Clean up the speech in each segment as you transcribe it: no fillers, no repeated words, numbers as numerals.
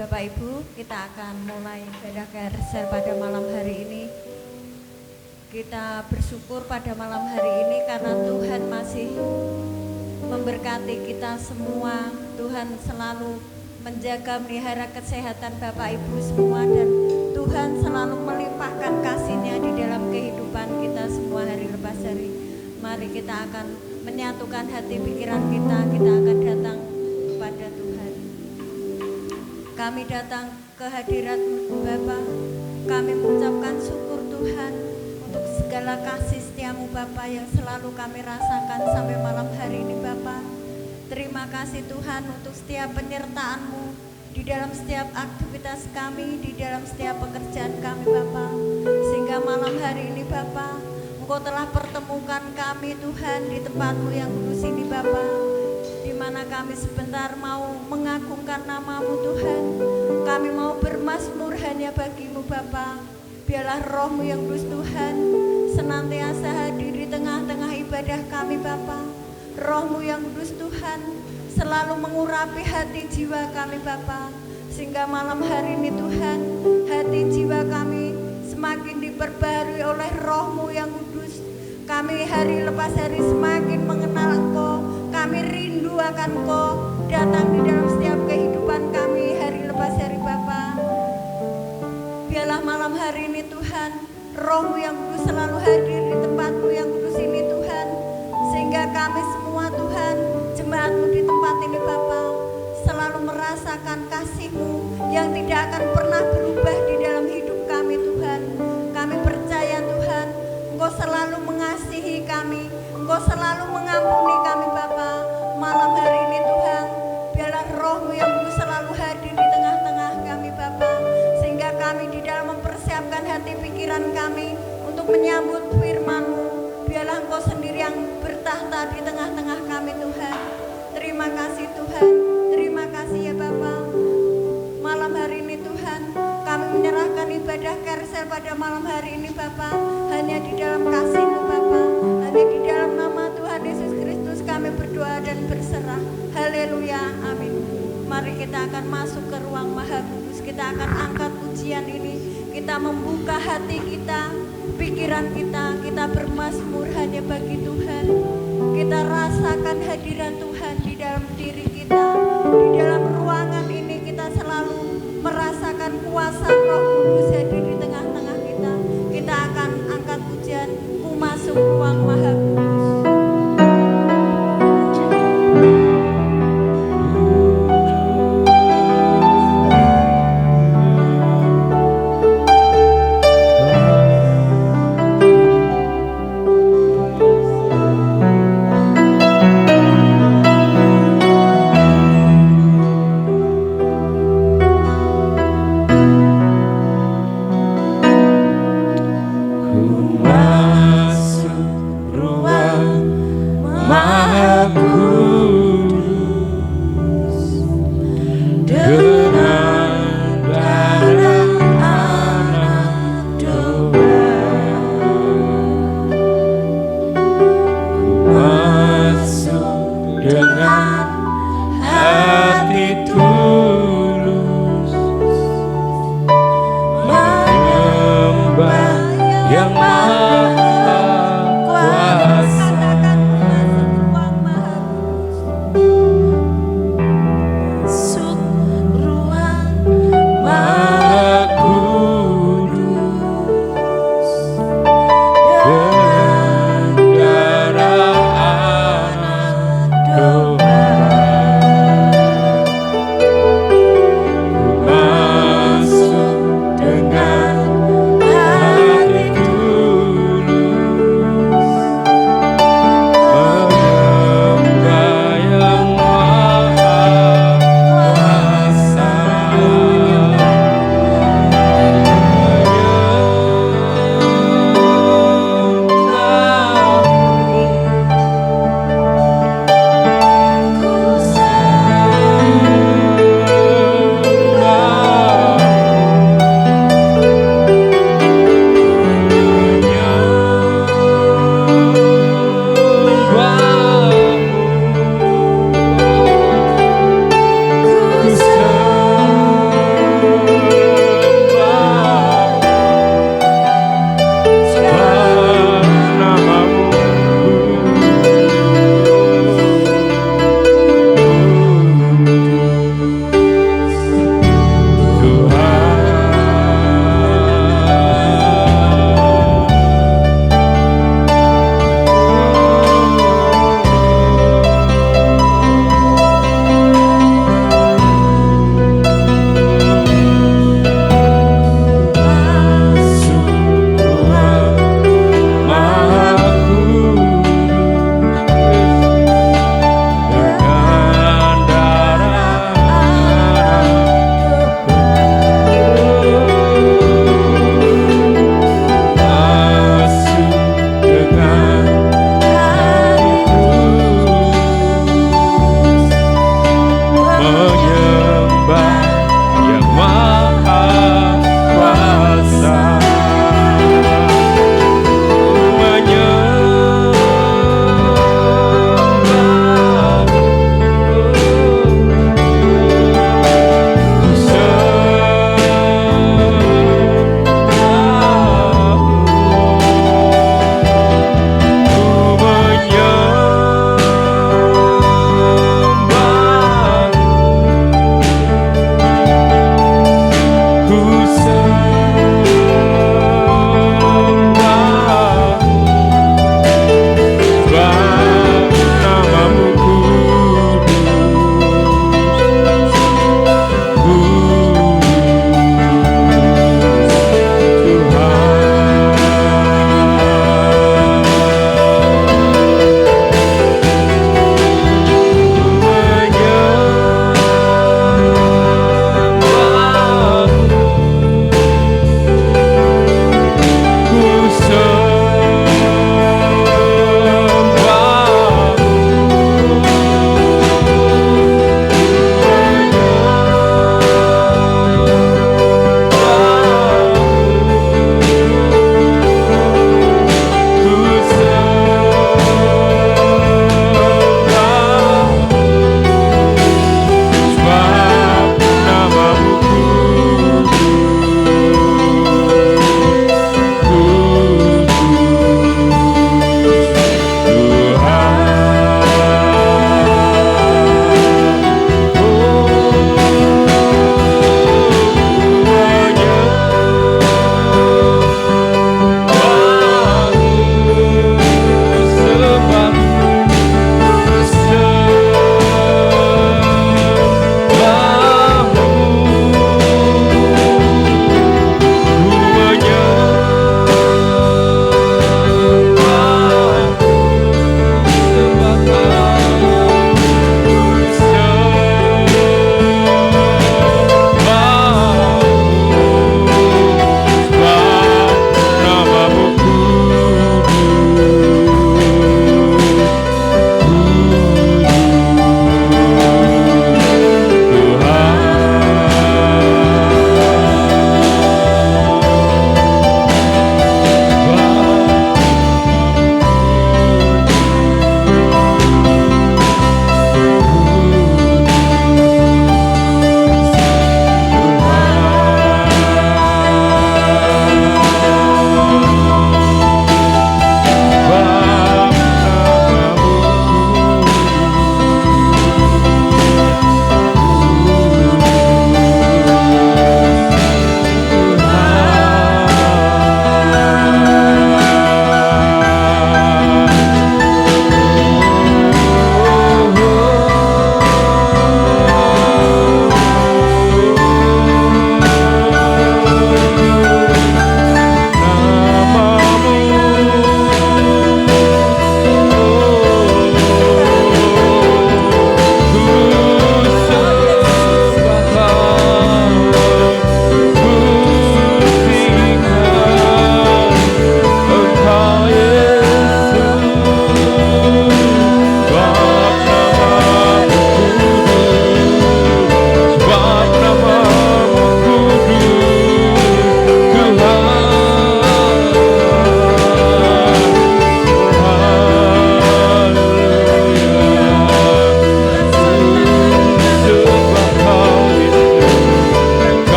Bapak Ibu, kita akan mulai ibadah KRSL pada malam hari ini. Kita bersyukur pada malam hari ini karena Tuhan masih memberkati kita semua. Tuhan selalu menjaga melihara kesehatan Bapak Ibu semua, dan Tuhan selalu melimpahkan kasih-Nya di dalam kehidupan kita semua hari lepas hari. Mari kita akan menyatukan hati pikiran kita akan datang kepada Tuhan. Kami datang ke hadirat Bapa. Kami mengucapkan syukur Tuhan untuk segala kasih setiamu Bapa yang selalu kami rasakan sampai malam hari ini Bapa. Terima kasih Tuhan untuk setiap penyertaan-Mu di dalam setiap aktivitas kami, di dalam setiap pekerjaan kami Bapa. Sehingga malam hari ini Bapa, Engkau telah pertemukan kami Tuhan di tempat-Mu yang kudus ini Bapa, di mana kami sebentar mau mengagungkan nama-Mu Tuhan. Kami mau bermazmur hanya bagi-Mu Bapa. Biarlah Roh-Mu yang kudus Tuhan senantiasa hadir di tengah-tengah ibadah kami Bapa. Roh-Mu yang kudus Tuhan selalu mengurapi hati jiwa kami Bapa, sehingga malam hari ini Tuhan, hati jiwa kami semakin diperbarui oleh Roh-Mu yang kudus. Kami hari lepas hari semakin mengenal Engkau. Kami rindu akan Engkau datang di dalam setiap kehidupan kami hari lepas hari Bapa. Biarlah malam hari ini Tuhan, Roh-Mu yang kudus selalu hadir di tempat-Mu yang kudus ini Tuhan, sehingga kami semua Tuhan, jemaat-Mu di tempat ini Bapa, selalu merasakan kasih-Mu yang tidak akan pernah berubah di dalam hidup kami Tuhan. Kami percaya Tuhan, Engkau selalu mengasihi kami, Engkau selalu mengampuni kami Bapa. Malam hari ini Tuhan, biarlah Roh-Mu yang kudus selalu hadir di tengah-tengah kami Bapa, sehingga kami di dalam mempersiapkan hati pikiran kami untuk menyambut firman-Mu. Biarlah Engkau sendiri yang bertahta di tengah-tengah kami Tuhan. Terima kasih Tuhan, terima kasih ya Bapa. Malam hari ini Tuhan, kami menyerahkan ibadah KRSL pada malam hari ini Bapa, hanya di dalam kasih-Mu Bapa, hanya di dalam nama Tuhan Yesus Kristus kami berdoa dan berserah. Haleluya, amin. Mari kita akan masuk ke ruang Maha Kudus. Kita akan angkat pujian ini. Kita membuka hati kita, pikiran kita bermazmur hanya bagi Tuhan. Kita rasakan hadirat Tuhan di dalam diri kita. Di dalam ruangan ini kita selalu merasakan kuasa Roh Kudus hadir di tengah-tengah kita. Kita akan angkat pujian, Ku masuk ruang Maha Kudus. Ruang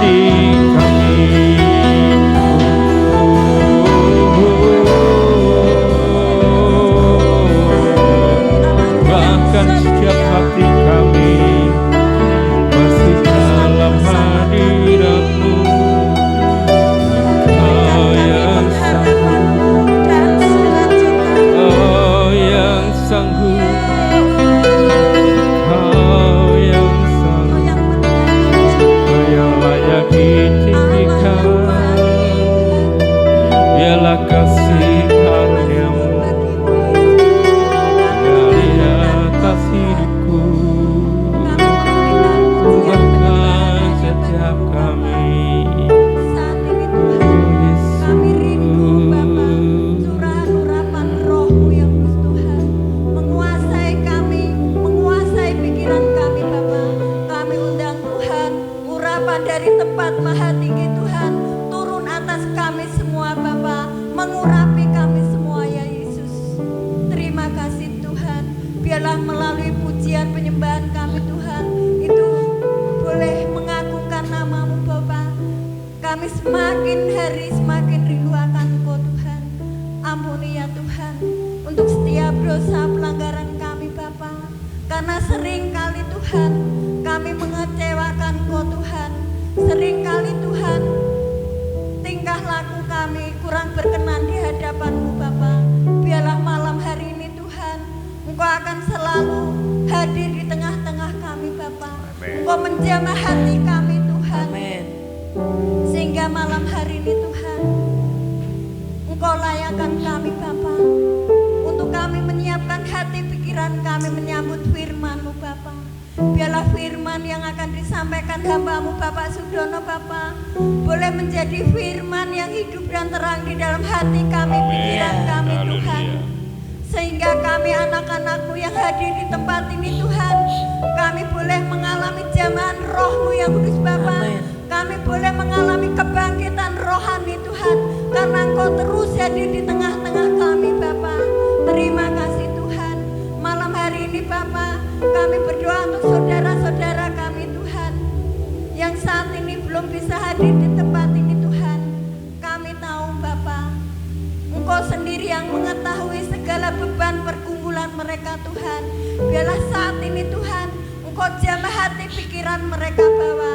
hati kami. Bahkan setiap hati kami masih dalam hadirat-Mu. Engkau yang sanggup, oh yang sanggup, Engkau yang sanggup, Engkau yang layak ditinggikan. Biarlah kasih karunia-Mu dari atas hidupku, bahkan setiap kami. Saat ini Tuhan, kami rindu Bapa, curahan urapan roh-Mu yang kudus Tuhan, menguasai kami, menguasai pikiran kami Bapa. Kami undang Tuhan, urapan dari tempat maha tinggi Tuhan, turun atas kami semua Bapa, mengurapi kami semua ya Yesus. Terima kasih Tuhan, biarlah melalui pujian penyembahan kami Tuhan, itu boleh mengagungkan nama-Mu Bapa. Kami semakin hari semakin rindu akan Engkau Tuhan. Ampuni ya Tuhan untuk setiap dosa pelanggaran kami Bapa. Karena sering kali Tuhan kami mengecewakan Engkau Tuhan. Sering kali Tuhan tingkah laku kami kurang berkenan di hadapan-Mu Bapa. Biarlah malam hari ini Tuhan Engkau akan selalu hadir di tengah-tengah kami Bapa. Engkau menjamah hati kami Tuhan. Amin. Sehingga malam hari ini Tuhan Engkau layakkan kami Bapa, untuk kami menyiapkan hati pikiran kami menyambut firman-Mu Bapa. Biarlah firman yang akan disampaikan hamba-Mu Bapak Sudono Bapa boleh menjadi firman yang hidup dan terang di dalam hati kami, pikiran kami Tuhan. Sehingga kami anak-anak-Mu yang hadir di tempat ini Tuhan, kami boleh mengalami jamahan roh-Mu yang kudus Bapa. Kami boleh mengalami kebangkitan rohani Tuhan, karena Engkau terus hadir di tengah-tengah kami Bapa. Terima kasih Tuhan. Malam hari ini Bapa, kami berdoa untuk saudara-saudara kami Tuhan, yang saat ini belum bisa hadir di tempat ini Tuhan. Kami tahu Bapa, Engkau sendiri yang mengetahui segala beban pergumulan mereka Tuhan. Biarlah saat ini Tuhan, Engkau jamah hati pikiran mereka Bapa.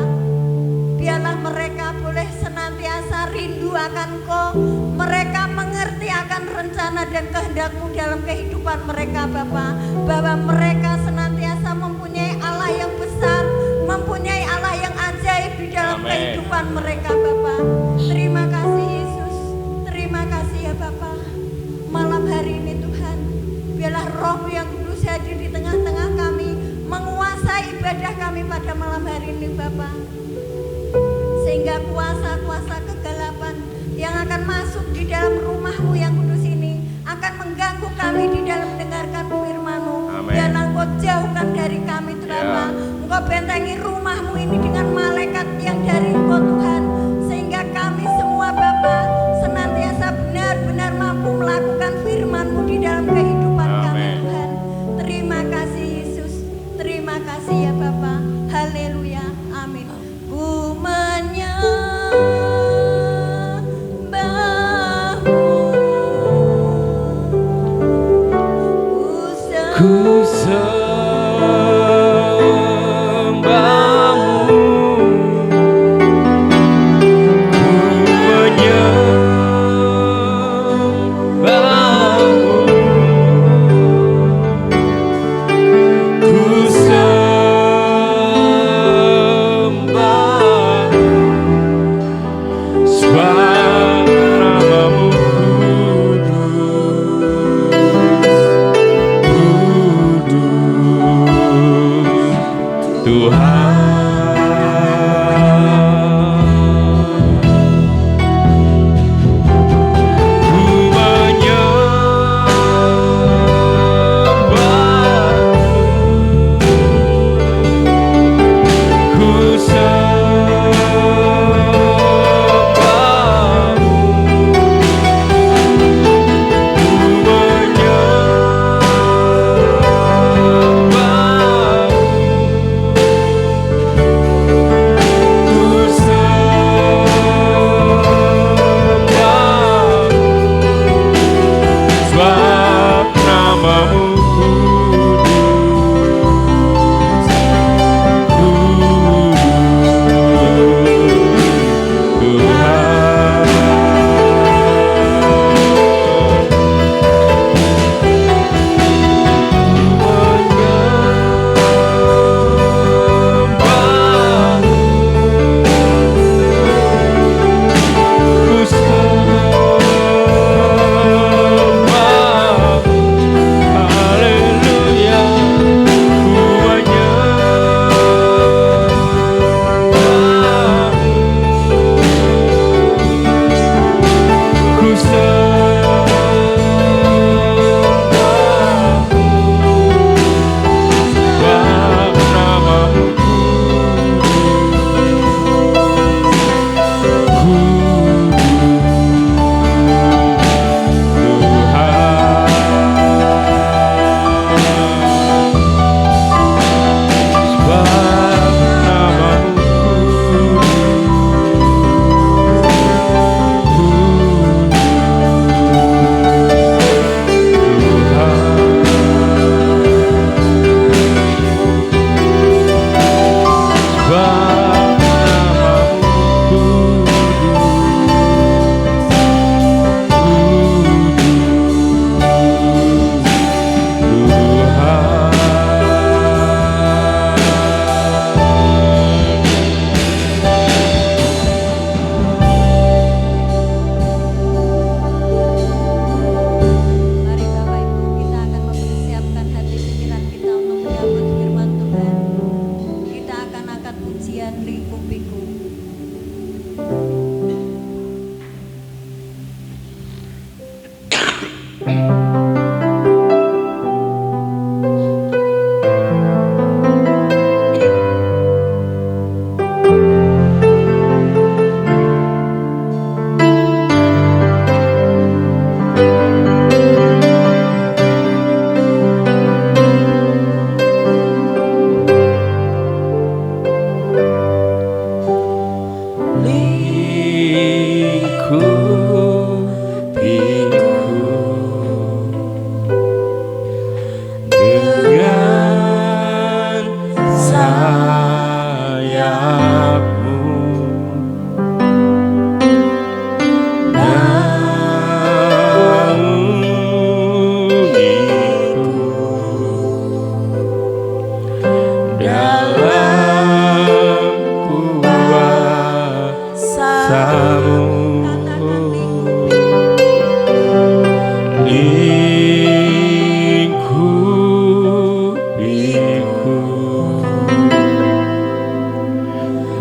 Biarlah mereka boleh senantiasa rindu akan Engkau. Mereka mengerti akan rencana dan kehendak-Mu dalam kehidupan mereka Bapa. Bahwa mereka senantiasa mempunyai Allah yang besar, mempunyai Allah yang ajaib di dalam kehidupan mereka Bapa. Terima kasih Yesus. Terima kasih ya Bapa. Malam hari ini Tuhan, biarlah roh-Mu yang kudus hadir di tengah-tengah kami, menguasai ibadah kami pada malam hari ini Bapa. Sehingga kuasa-kuasa kegelapan yang akan masuk di dalam rumah-Mu yang kudus ini akan mengganggu kami di dalam mendengarkan firman-Mu. Biarlah Engkau jauhkan dari kami Tuhan. Engkau bentengi rumah-Mu ini dengan malaikat yang dari Engkau Tuhan, sehingga kami semua Bapa senantiasa benar-benar mampu melakukan firman-Mu di dalam kehidupan kami Tuhan. Terima kasih Yesus. Terima kasih ya Bapa. Haleluya. Amin. Ku Ku sembah-Mu, ku menyembah-Mu, ku sembah-Mu, sebab nama-Mu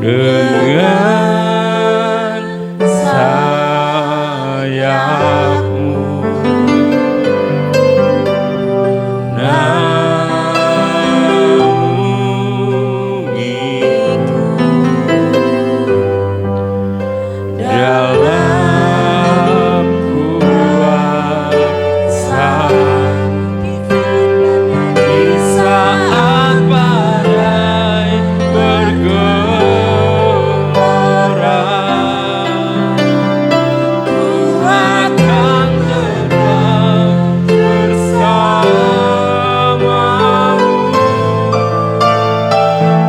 dengan sayapmu. Naungiku dalam kuasa di saat badai bergelora. Ku akan terbang bersamamu.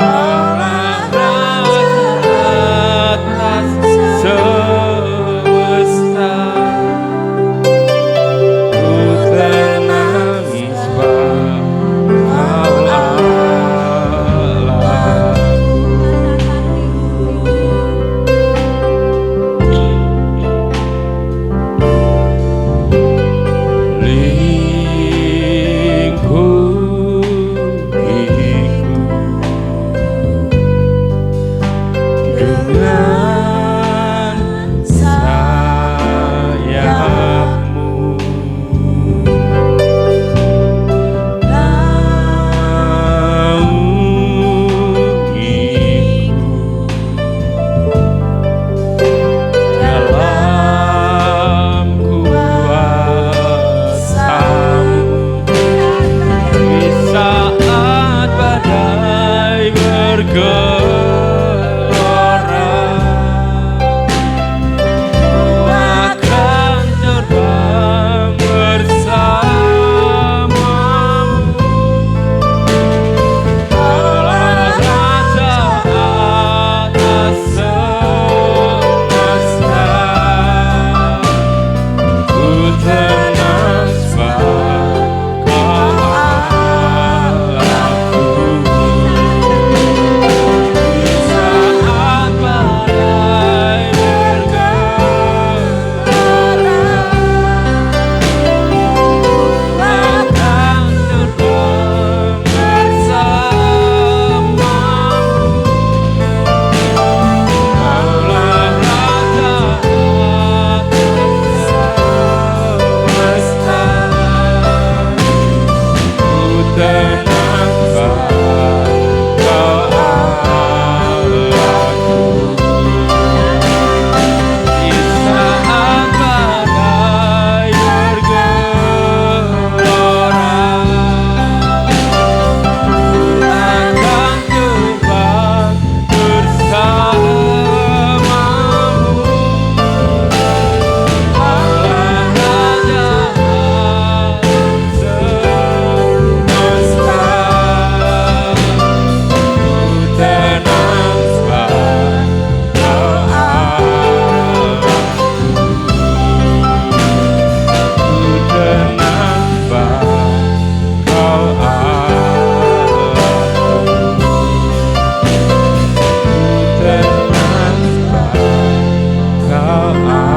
Allah Raja atas semesta, ku ternangis dengan sayapmu. Naungiku dalam kuasa-Mu di saat badai bergelora. Ku akan terbang bersamamu. Allah Raja atas semesta, ku tenang sebab Kau Allahku. Di saat badai bergelora, akan terbang bersamamu. Allah Raja atas semesta, ku tenang sebab Kau Allahku. Di saat badai bergelora, akan terbang bersamamu. Allah Raja atas semesta, ku tenang sebab Kau Allahku. Ku tenang sebab Kau Allahku. Ku tenang sebab Kau Allahku.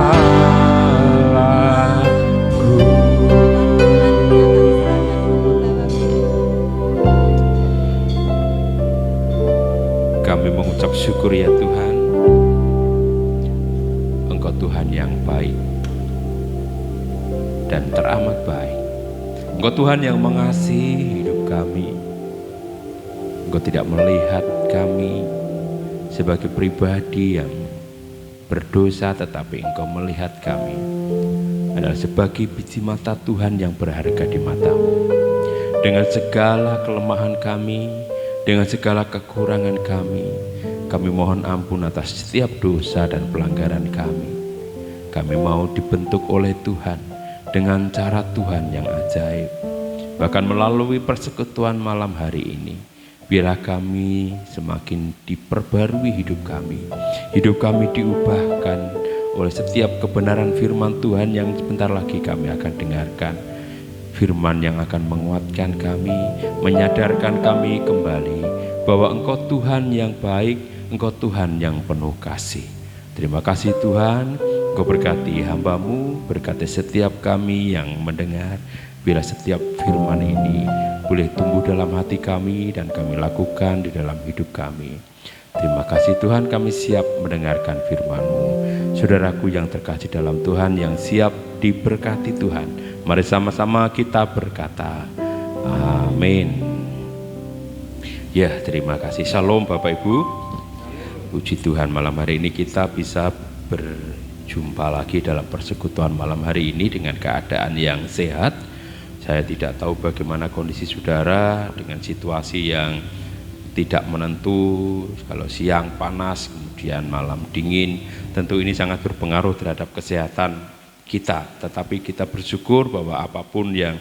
Kami mengucap syukur ya Tuhan, Engkau Tuhan yang baik dan teramat baik. Engkau Tuhan yang mengasihi hidup kami. Engkau tidak melihat kami sebagai pribadi yang berdosa, tetapi Engkau melihat kami adalah sebagai biji mata Tuhan yang berharga di mata-Mu. Dengan segala kelemahan kami, dengan segala kekurangan kami mohon ampun atas setiap dosa dan pelanggaran kami. Kami mau dibentuk oleh Tuhan dengan cara Tuhan yang ajaib. Bahkan melalui persekutuan malam hari ini, biarlah kami semakin diperbarui hidup kami. Hidup kami diubahkan oleh setiap kebenaran firman Tuhan yang sebentar lagi kami akan dengarkan. Firman yang akan menguatkan kami, menyadarkan kami kembali bahwa Engkau Tuhan yang baik, Engkau Tuhan yang penuh kasih. Terima kasih Tuhan, Engkau berkati hamba-Mu, berkati setiap kami yang mendengar. Bila setiap firman ini boleh tumbuh dalam hati kami dan kami lakukan di dalam hidup kami. Terima kasih Tuhan, kami siap mendengarkan firman-Mu. Saudaraku yang terkasih dalam Tuhan yang siap diberkati Tuhan, mari sama-sama kita berkata amin. Ya, terima kasih. Shalom Bapak Ibu. Puji Tuhan, malam hari ini kita bisa berjumpa lagi dalam persekutuan malam hari ini dengan keadaan yang sehat. Saya tidak tahu bagaimana kondisi saudara dengan situasi yang tidak menentu, kalau siang panas, kemudian malam dingin, tentu ini sangat berpengaruh terhadap kesehatan kita. Tetapi kita bersyukur bahwa apapun yang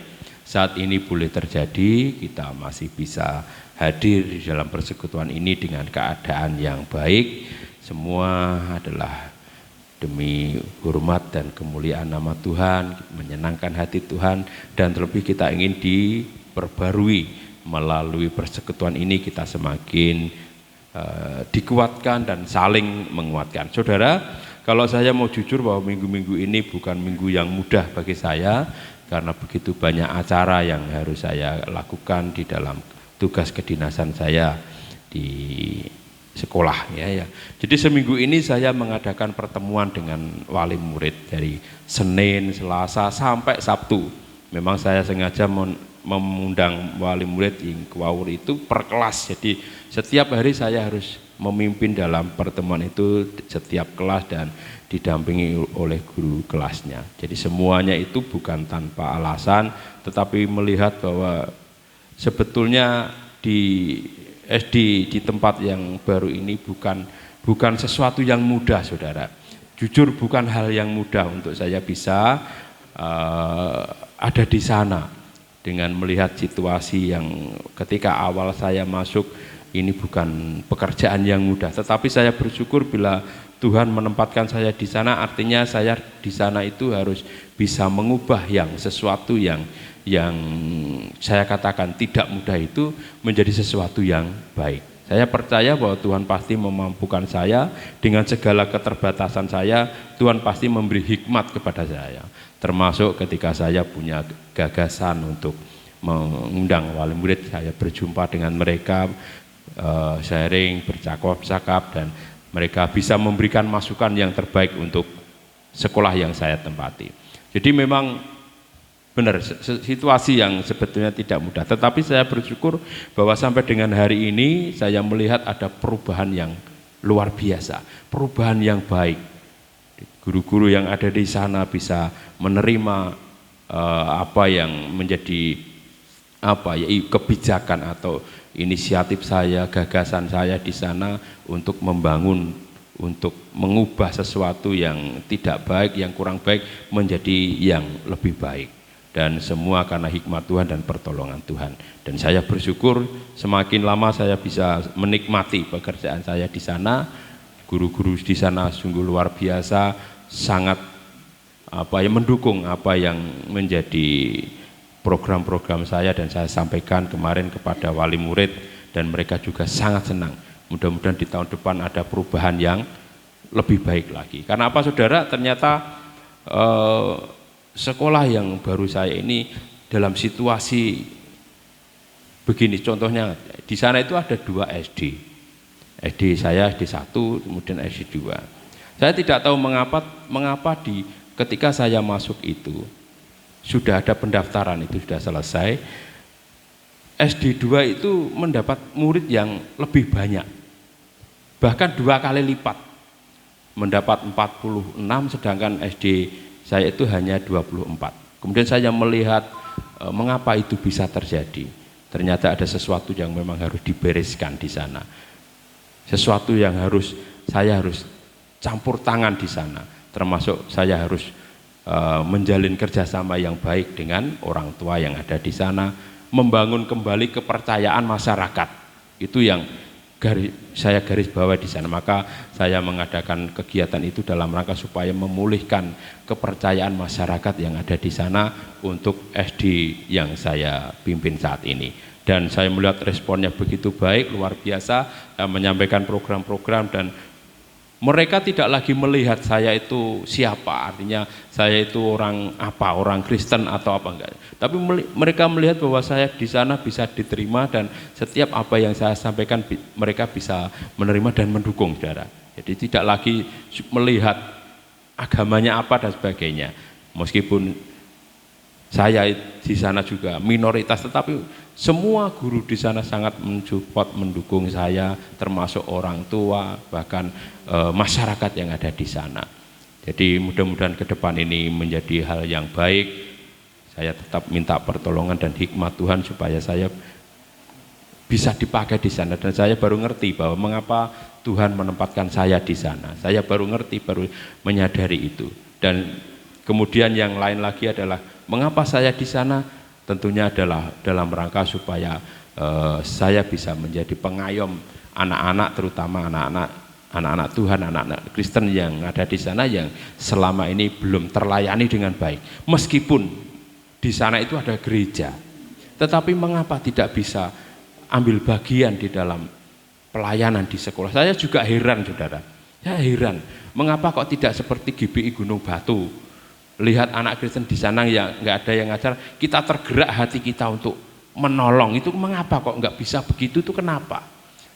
saat ini boleh terjadi, kita masih bisa hadir di dalam persekutuan ini dengan keadaan yang baik. Semua adalah demi hormat dan kemuliaan nama Tuhan, menyenangkan hati Tuhan, dan terlebih kita ingin diperbarui. Melalui persekutuan ini kita semakin dikuatkan dan saling menguatkan. Saudara, kalau saya mau jujur bahwa minggu-minggu ini bukan minggu yang mudah bagi saya, karena begitu banyak acara yang harus saya lakukan di dalam tugas kedinasan saya di sekolah ya. Jadi seminggu ini saya mengadakan pertemuan dengan wali murid dari Senin, Selasa sampai Sabtu. Memang saya sengaja mengundang wali murid yang kewawur itu per kelas. Jadi setiap hari saya harus memimpin dalam pertemuan itu setiap kelas dan didampingi oleh guru kelasnya. Jadi semuanya itu bukan tanpa alasan, tetapi melihat bahwa sebetulnya di SD di tempat yang baru ini bukan sesuatu yang mudah, saudara. Jujur bukan hal yang mudah untuk saya bisa ada di sana, dengan melihat situasi yang ketika awal saya masuk ini bukan pekerjaan yang mudah, tetapi saya bersyukur bila Tuhan menempatkan saya di sana, artinya saya di sana itu harus bisa mengubah yang sesuatu yang saya katakan tidak mudah itu menjadi sesuatu yang baik. Saya percaya bahwa Tuhan pasti memampukan saya dengan segala keterbatasan saya. Tuhan pasti memberi hikmat kepada saya, termasuk ketika saya punya gagasan untuk mengundang wali murid, saya berjumpa dengan mereka, sharing, bercakap-cakap, dan mereka bisa memberikan masukan yang terbaik untuk sekolah yang saya tempati. Jadi memang benar situasi yang sebetulnya tidak mudah, tetapi saya bersyukur bahwa sampai dengan hari ini saya melihat ada perubahan yang luar biasa, perubahan yang baik. Guru-guru yang ada di sana bisa menerima apa yang menjadi kebijakan atau inisiatif saya, gagasan saya di sana untuk membangun, untuk mengubah sesuatu yang tidak baik, yang kurang baik menjadi yang lebih baik. Dan semua karena hikmat Tuhan dan pertolongan Tuhan. Dan saya bersyukur semakin lama saya bisa menikmati pekerjaan saya di sana. Guru-guru di sana sungguh luar biasa, sangat mendukung apa yang menjadi program-program saya, dan saya sampaikan kemarin kepada wali murid dan mereka juga sangat senang. Mudah-mudahan di tahun depan ada perubahan yang lebih baik lagi. Karena apa, saudara? Ternyata sekolah yang baru saya ini dalam situasi begini, contohnya di sana itu ada 2 SD. SD saya SD 1, kemudian SD 2. Saya tidak tahu mengapa ketika saya masuk itu sudah ada pendaftaran, itu sudah selesai. SD 2 itu mendapat murid yang lebih banyak, bahkan 2 kali lipat, mendapat 46, sedangkan SD saya itu hanya 24. Kemudian saya melihat mengapa itu bisa terjadi. Ternyata ada sesuatu yang memang harus dibereskan di sana, sesuatu yang saya harus campur tangan di sana, termasuk saya harus menjalin kerjasama yang baik dengan orang tua yang ada di sana, membangun kembali kepercayaan masyarakat. Itu yang saya garis bawah di sana. Maka saya mengadakan kegiatan itu dalam rangka supaya memulihkan kepercayaan masyarakat yang ada di sana untuk SD yang saya pimpin saat ini. Dan saya melihat responnya begitu baik, luar biasa, menyampaikan program-program, dan Mereka tidak lagi melihat saya itu siapa, artinya saya itu orang apa, orang Kristen atau apa enggak. Tapi mereka melihat bahwa saya di sana bisa diterima dan setiap apa yang saya sampaikan mereka bisa menerima dan mendukung, saudara. Jadi tidak lagi melihat agamanya apa dan sebagainya. Meskipun saya di sana juga minoritas, tetapi semua guru di sana sangat mensupport, mendukung saya, termasuk orang tua, bahkan masyarakat yang ada di sana. Jadi mudah-mudahan ke depan ini menjadi hal yang baik. Saya tetap minta pertolongan dan hikmat Tuhan supaya saya bisa dipakai di sana. Dan saya baru ngerti bahwa mengapa Tuhan menempatkan saya di sana. Saya baru ngerti, baru menyadari itu. Dan kemudian yang lain lagi adalah mengapa saya di sana, tentunya adalah dalam rangka supaya saya bisa menjadi pengayom anak-anak, terutama anak-anak Tuhan, anak-anak Kristen yang ada di sana yang selama ini belum terlayani dengan baik. Meskipun di sana itu ada gereja, tetapi mengapa tidak bisa ambil bagian di dalam pelayanan di sekolah? Saya juga heran, saudara. Saya heran, mengapa kok tidak seperti GBI Gunung Batu? Lihat anak Kristen di sana yang nggak ada yang ngajar, kita tergerak hati kita untuk menolong. Itu mengapa kok nggak bisa begitu? Itu kenapa?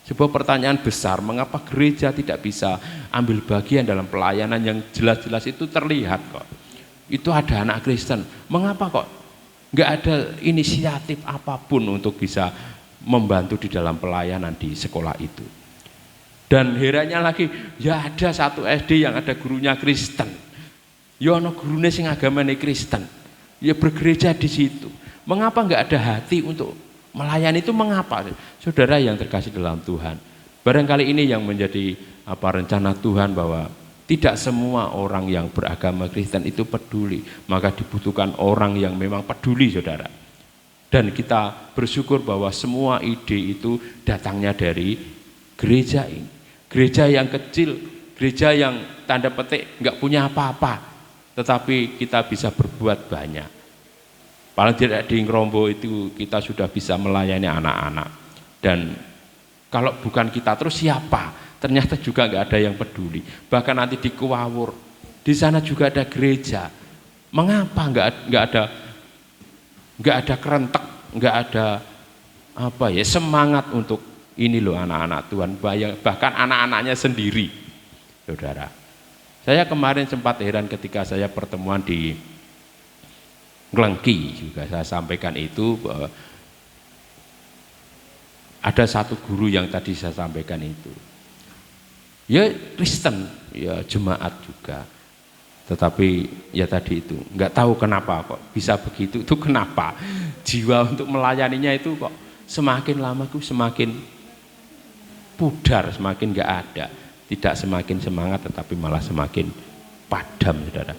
Sebuah pertanyaan besar, mengapa gereja tidak bisa ambil bagian dalam pelayanan yang jelas-jelas itu terlihat kok. Itu ada anak Kristen, mengapa kok nggak ada inisiatif apapun untuk bisa membantu di dalam pelayanan di sekolah itu? Dan herannya lagi, ya ada satu SD yang ada gurunya Kristen. Ya ana gurune sing agamane Kristen, ya bergereja di situ. Mengapa nggak ada hati untuk melayani itu? Mengapa? Saudara yang terkasih dalam Tuhan, barangkali ini yang menjadi rencana Tuhan, bahwa tidak semua orang yang beragama Kristen itu peduli, maka dibutuhkan orang yang memang peduli, saudara. Dan kita bersyukur bahwa semua ide itu datangnya dari gereja ini, gereja yang kecil, gereja yang tanda petik nggak punya apa-apa, tetapi kita bisa berbuat banyak. Paling tidak di Ngrombo itu kita sudah bisa melayani anak-anak. Dan kalau bukan kita terus siapa? Ternyata juga nggak ada yang peduli. Bahkan nanti di Kuwawur, di sana juga ada gereja. Mengapa nggak ada kerentek, nggak ada semangat untuk ini loh anak-anak Tuhan, bahkan anak-anaknya sendiri, saudara. Saya kemarin sempat heran ketika saya pertemuan di Nglengki, juga saya sampaikan itu, bahwa ada satu guru yang tadi saya sampaikan itu, ya Kristen, ya jemaat juga, tetapi ya tadi itu nggak tahu kenapa kok bisa begitu. Itu kenapa jiwa untuk melayaninya itu kok semakin lama tuh semakin pudar, semakin nggak ada. Tidak semakin semangat, tetapi malah semakin padam, saudara.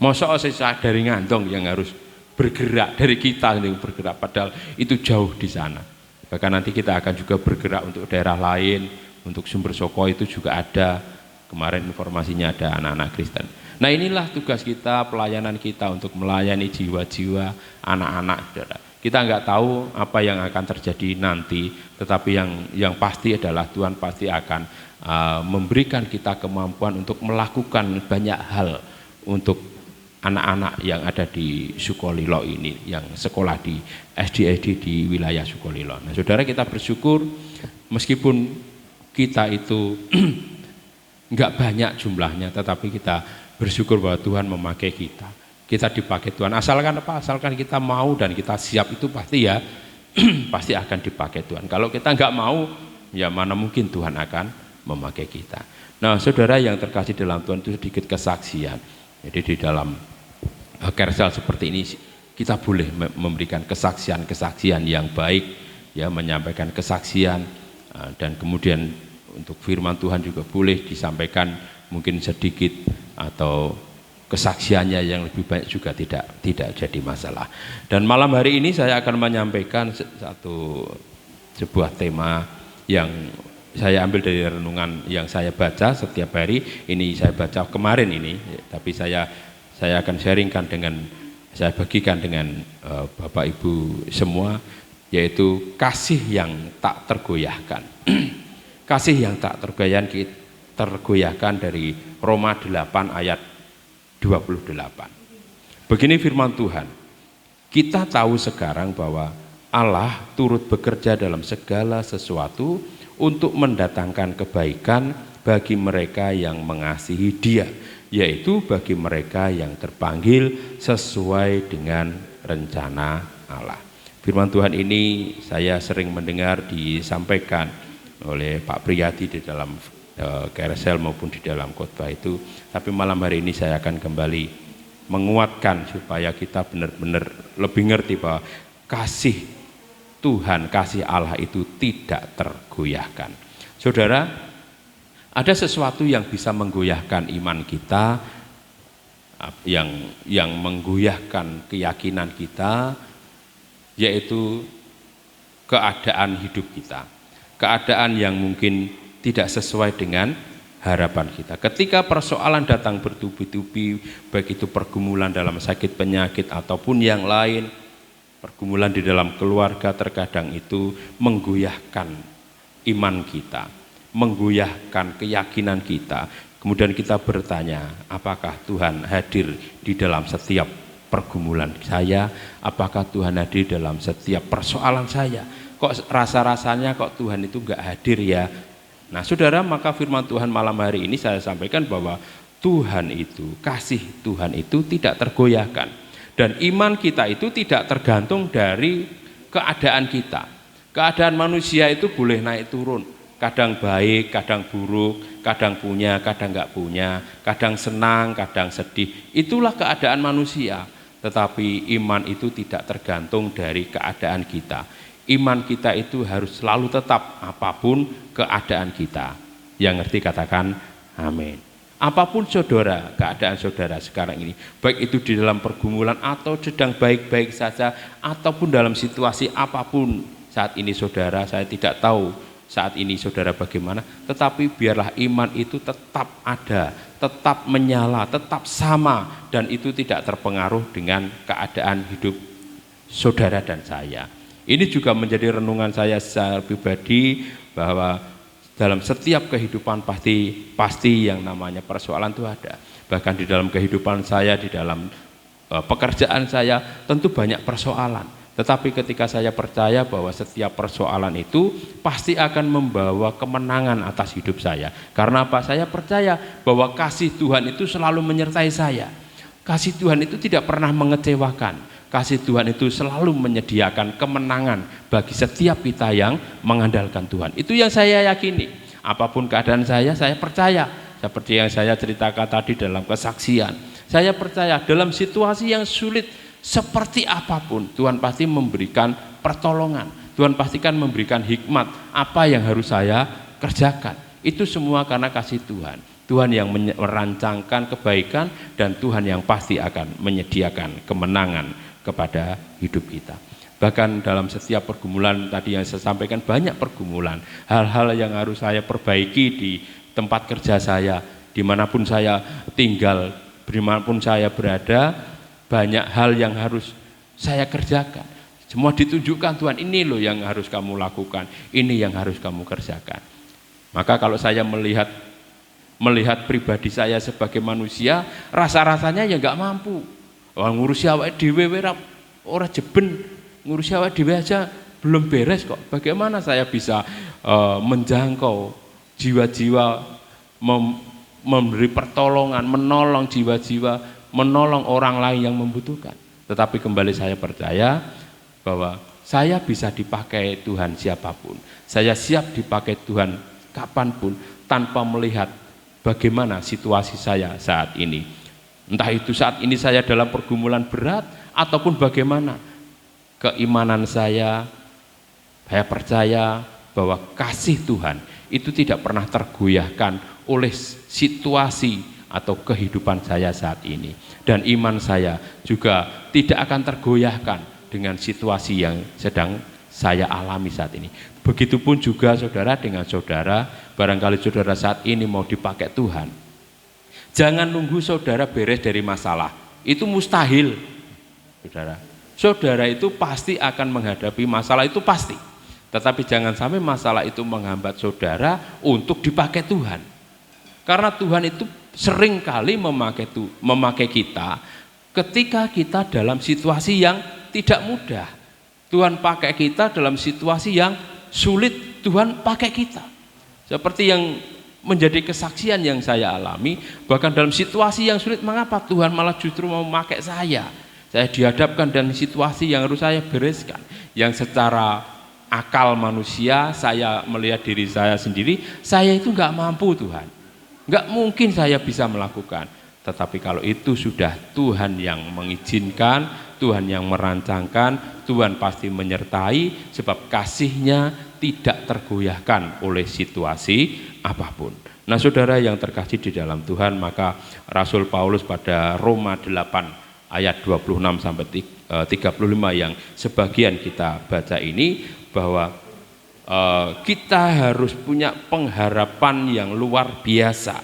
Masa saya dari ngantong yang harus bergerak, dari kita yang bergerak, padahal itu jauh di sana. Bahkan nanti kita akan juga bergerak untuk daerah lain, untuk Sumber Soko itu juga ada. Kemarin informasinya ada anak-anak Kristen. Nah inilah tugas kita, pelayanan kita untuk melayani jiwa-jiwa anak-anak, saudara. Kita nggak tahu apa yang akan terjadi nanti, tetapi yang pasti adalah Tuhan pasti akan memberikan kita kemampuan untuk melakukan banyak hal untuk anak-anak yang ada di Sukolilo ini, yang sekolah di SD di wilayah Sukolilo. Nah, saudara, kita bersyukur meskipun kita itu nggak banyak jumlahnya, tetapi kita bersyukur bahwa Tuhan memakai kita. Kita dipakai Tuhan, asalkan apa? Asalkan kita mau dan kita siap, itu pasti ya pasti akan dipakai Tuhan. Kalau kita nggak mau, ya mana mungkin Tuhan akan memakai kita. Nah, saudara yang terkasih dalam Tuhan, itu sedikit kesaksian. Jadi di dalam Kersel seperti ini kita boleh memberikan kesaksian-kesaksian yang baik, ya, menyampaikan kesaksian, dan kemudian untuk firman Tuhan juga boleh disampaikan mungkin sedikit, atau kesaksiannya yang lebih banyak juga tidak jadi masalah. Dan malam hari ini saya akan menyampaikan sebuah tema yang saya ambil dari renungan yang saya baca setiap hari. Ini saya baca kemarin ini, tapi saya akan sharingkan saya bagikan dengan Bapak Ibu semua, yaitu kasih yang tak tergoyahkan. Kasih yang tak tergoyahkan dari Roma 8 ayat 28. Begini firman Tuhan, kita tahu sekarang bahwa Allah turut bekerja dalam segala sesuatu untuk mendatangkan kebaikan bagi mereka yang mengasihi Dia, yaitu bagi mereka yang terpanggil sesuai dengan rencana Allah. Firman Tuhan ini saya sering mendengar disampaikan oleh Pak Priyadi di dalam KRSL maupun di dalam khotbah itu, tapi malam hari ini saya akan kembali menguatkan supaya kita benar-benar lebih ngerti bahwa kasih Tuhan, kasih Allah itu tidak tergoyahkan. Saudara, ada sesuatu yang bisa menggoyahkan iman kita, yang menggoyahkan keyakinan kita, yaitu keadaan hidup kita. Keadaan yang mungkin tidak sesuai dengan harapan kita. Ketika persoalan datang bertubi-tubi, baik itu pergumulan dalam sakit penyakit ataupun yang lain, pergumulan di dalam keluarga terkadang itu menggoyahkan iman kita, menggoyahkan keyakinan kita. Kemudian kita bertanya, apakah Tuhan hadir di dalam setiap pergumulan saya? Apakah Tuhan hadir dalam setiap persoalan saya? Kok rasa-rasanya kok Tuhan itu enggak hadir ya? Nah saudara, maka firman Tuhan malam hari ini saya sampaikan bahwa Tuhan itu, kasih Tuhan itu tidak tergoyahkan. Dan iman kita itu tidak tergantung dari keadaan kita. Keadaan manusia itu boleh naik turun. Kadang baik, kadang buruk, kadang punya, kadang enggak punya, kadang senang, kadang sedih. Itulah keadaan manusia. Tetapi iman itu tidak tergantung dari keadaan kita. Iman kita itu harus selalu tetap apapun keadaan kita. Yang ngerti katakan amin. Apapun saudara, keadaan saudara sekarang ini, baik itu di dalam pergumulan atau sedang baik-baik saja, ataupun dalam situasi apapun saat ini saudara, saya tidak tahu saat ini saudara bagaimana, tetapi biarlah iman itu tetap ada, tetap menyala, tetap sama, dan itu tidak terpengaruh dengan keadaan hidup saudara dan saya. Ini juga menjadi renungan saya secara pribadi bahwa dalam setiap kehidupan pasti yang namanya persoalan itu ada. Bahkan di dalam kehidupan saya, di dalam pekerjaan saya tentu banyak persoalan. Tetapi ketika saya percaya bahwa setiap persoalan itu pasti akan membawa kemenangan atas hidup saya. Karena apa? Saya percaya bahwa kasih Tuhan itu selalu menyertai saya. Kasih Tuhan itu tidak pernah mengecewakan. Kasih Tuhan itu selalu menyediakan kemenangan bagi setiap kita yang mengandalkan Tuhan. Itu yang saya yakini. Apapun keadaan saya percaya. Seperti yang saya ceritakan tadi dalam kesaksian. Saya percaya dalam situasi yang sulit seperti apapun, Tuhan pasti memberikan pertolongan. Tuhan pastikan memberikan hikmat apa yang harus saya kerjakan. Itu semua karena kasih Tuhan. Tuhan yang merancangkan kebaikan dan Tuhan yang pasti akan menyediakan kemenangan kepada hidup kita. Bahkan dalam setiap pergumulan tadi yang saya sampaikan, banyak pergumulan, hal-hal yang harus saya perbaiki di tempat kerja saya, dimanapun saya tinggal, dimanapun saya berada, banyak hal yang harus saya kerjakan. Semua ditunjukkan Tuhan, ini loh yang harus kamu lakukan, ini yang harus kamu kerjakan. Maka kalau saya melihat pribadi saya sebagai manusia, rasa-rasanya ya nggak mampu. Ngurusi awake dhewe ora jeben, ngurusi awake dhewe aja belum beres kok. Bagaimana saya bisa menjangkau jiwa-jiwa, memberi pertolongan, menolong jiwa-jiwa, menolong orang lain yang membutuhkan. Tetapi kembali saya percaya bahwa saya bisa dipakai Tuhan siapapun. Saya siap dipakai Tuhan kapanpun tanpa melihat bagaimana situasi saya saat ini. Entah itu saat ini saya dalam pergumulan berat ataupun bagaimana. Keimanan saya percaya bahwa kasih Tuhan itu tidak pernah tergoyahkan oleh situasi atau kehidupan saya saat ini. Dan iman saya juga tidak akan tergoyahkan dengan situasi yang sedang saya alami saat ini. Begitupun juga saudara dengan saudara, barangkali saudara saat ini mau dipakai Tuhan. Jangan nunggu saudara beres dari masalah, itu mustahil. Saudara itu pasti akan menghadapi masalah, itu pasti. Tetapi jangan sampai masalah itu menghambat saudara untuk dipakai Tuhan. Karena Tuhan itu sering kali memakai kita ketika kita dalam situasi yang tidak mudah. Tuhan pakai kita dalam situasi yang sulit, Tuhan pakai kita. Seperti yang menjadi kesaksian yang saya alami, bahkan dalam situasi yang sulit, mengapa Tuhan malah justru mau memakai saya? Saya dihadapkan dengan situasi yang harus saya bereskan, yang secara akal manusia, saya melihat diri saya sendiri, saya itu nggak mampu Tuhan, nggak mungkin saya bisa melakukan. Tetapi kalau itu sudah Tuhan yang mengizinkan, Tuhan yang merancangkan, Tuhan pasti menyertai, sebab kasih-Nya tidak tergoyahkan oleh situasi apapun. Nah saudara yang terkasih di dalam Tuhan, maka Rasul Paulus pada Roma 8 ayat 26 sampai 35 yang sebagian kita baca ini, bahwa kita harus punya pengharapan yang luar biasa.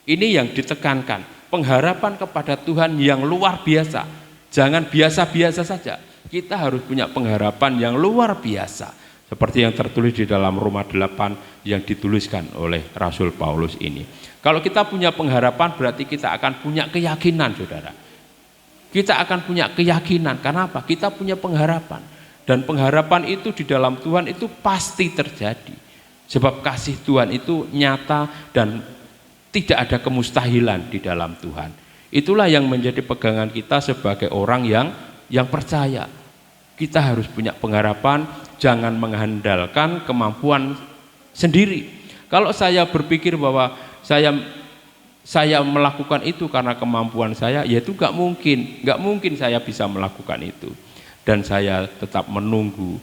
Ini yang ditekankan, pengharapan kepada Tuhan yang luar biasa. Jangan biasa-biasa saja, kita harus punya pengharapan yang luar biasa. Seperti yang tertulis di dalam Roma 8 yang dituliskan oleh Rasul Paulus ini. Kalau kita punya pengharapan, berarti kita akan punya keyakinan, saudara. Kita akan punya keyakinan, karena apa? Kita punya pengharapan. Dan pengharapan itu di dalam Tuhan itu pasti terjadi. Sebab kasih Tuhan itu nyata dan tidak ada kemustahilan di dalam Tuhan. Itulah yang menjadi pegangan kita sebagai orang yang percaya. Kita harus punya pengharapan, jangan mengandalkan kemampuan sendiri. Kalau saya berpikir bahwa saya melakukan itu karena kemampuan saya, ya itu nggak mungkin saya bisa melakukan itu. Dan saya tetap menunggu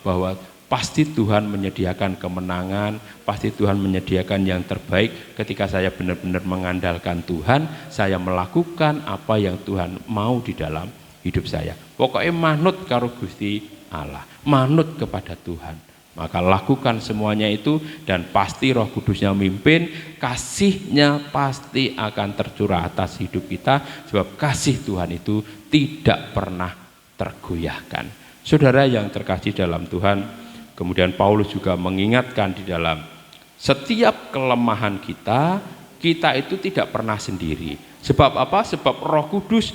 bahwa pasti Tuhan menyediakan kemenangan, pasti Tuhan menyediakan yang terbaik. Ketika saya benar-benar mengandalkan Tuhan, saya melakukan apa yang Tuhan mau di dalam hidup saya. Pokoknya manut karo Gusti Allah, manut kepada Tuhan. Maka lakukan semuanya itu, dan pasti Roh Kudusnya mimpin, kasih-Nya pasti akan tercurah atas hidup kita, sebab kasih Tuhan itu tidak pernah tergoyahkan. Saudara yang terkasih dalam Tuhan, kemudian Paulus juga mengingatkan di dalam setiap kelemahan kita itu tidak pernah sendiri. Sebab apa? Sebab Roh Kudus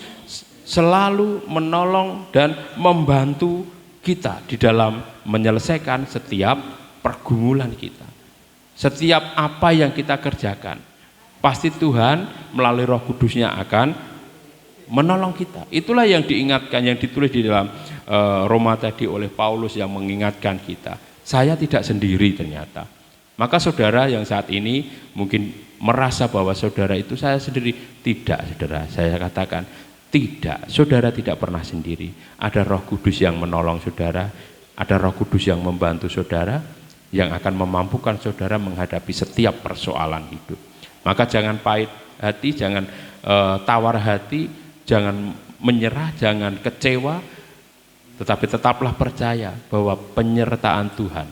selalu menolong dan membantu kita di dalam menyelesaikan setiap pergumulan kita. Setiap apa yang kita kerjakan, pasti Tuhan melalui Roh Kudus-Nya akan menolong kita. Itulah yang diingatkan, yang ditulis di dalam Roma tadi oleh Paulus, yang mengingatkan kita. Saya tidak sendiri ternyata. Maka saudara yang saat ini mungkin merasa bahwa saudara itu saya sendiri. Tidak, saudara. Saya katakan tidak. Saudara tidak pernah sendiri. Ada Roh Kudus yang menolong saudara. Ada Roh Kudus yang membantu saudara, yang akan memampukan saudara menghadapi setiap persoalan hidup. Maka jangan pahit hati, jangan tawar hati, jangan menyerah, jangan kecewa, tetapi tetaplah percaya bahwa penyertaan Tuhan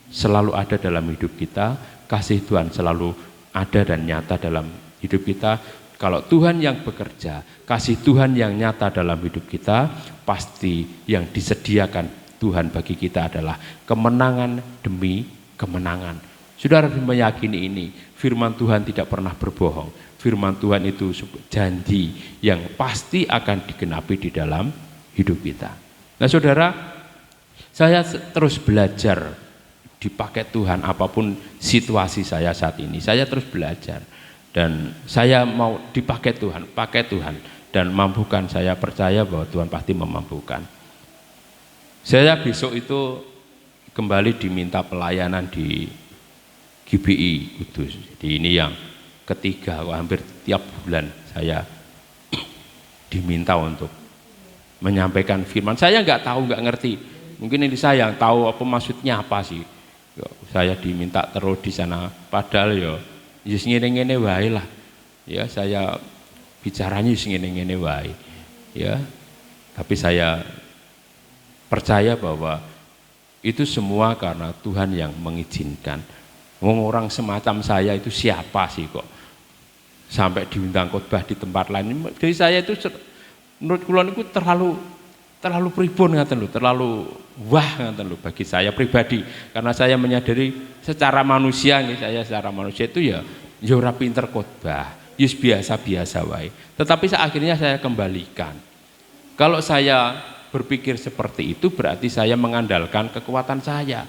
selalu ada dalam hidup kita, kasih Tuhan selalu ada dan nyata dalam hidup kita. Kalau Tuhan yang bekerja, kasih Tuhan yang nyata dalam hidup kita, pasti yang disediakan Tuhan bagi kita adalah kemenangan demi kemenangan. Saudara meyakini ini, firman Tuhan tidak pernah berbohong. Firman Tuhan itu janji yang pasti akan digenapi di dalam hidup kita. Nah saudara, saya terus belajar dipakai Tuhan apapun situasi saya saat ini. Saya terus belajar dan saya mau dipakai Tuhan, pakai Tuhan, dan mampukan. Saya percaya bahwa Tuhan pasti memampukan. Saya besok itu kembali diminta pelayanan di GBI Kudus. Jadi ini yang ketiga, hampir tiap bulan saya diminta untuk menyampaikan firman. Saya nggak tahu, nggak ngerti. Mungkin ini saya yang tahu apa maksudnya apa sih. Saya diminta terus di sana. Padahal ya ngene-ngene wae lah. Ya saya bicaranya ngene-ngene wae. Ya. Tapi saya percaya bahwa itu semua karena Tuhan yang mengizinkan. Orang semacam saya itu siapa sih kok sampai diundang khotbah di tempat lain. Jadi saya itu menurut kula niku terlalu pribun ngaten lho, terlalu wah ngaten lho bagi saya pribadi, karena saya menyadari secara manusia nih, saya secara manusia itu ya ya ora pinter khotbah, yus biasa-biasa wae. Tetapi akhirnya saya kembalikan. Kalau saya berpikir seperti itu berarti saya mengandalkan kekuatan saya.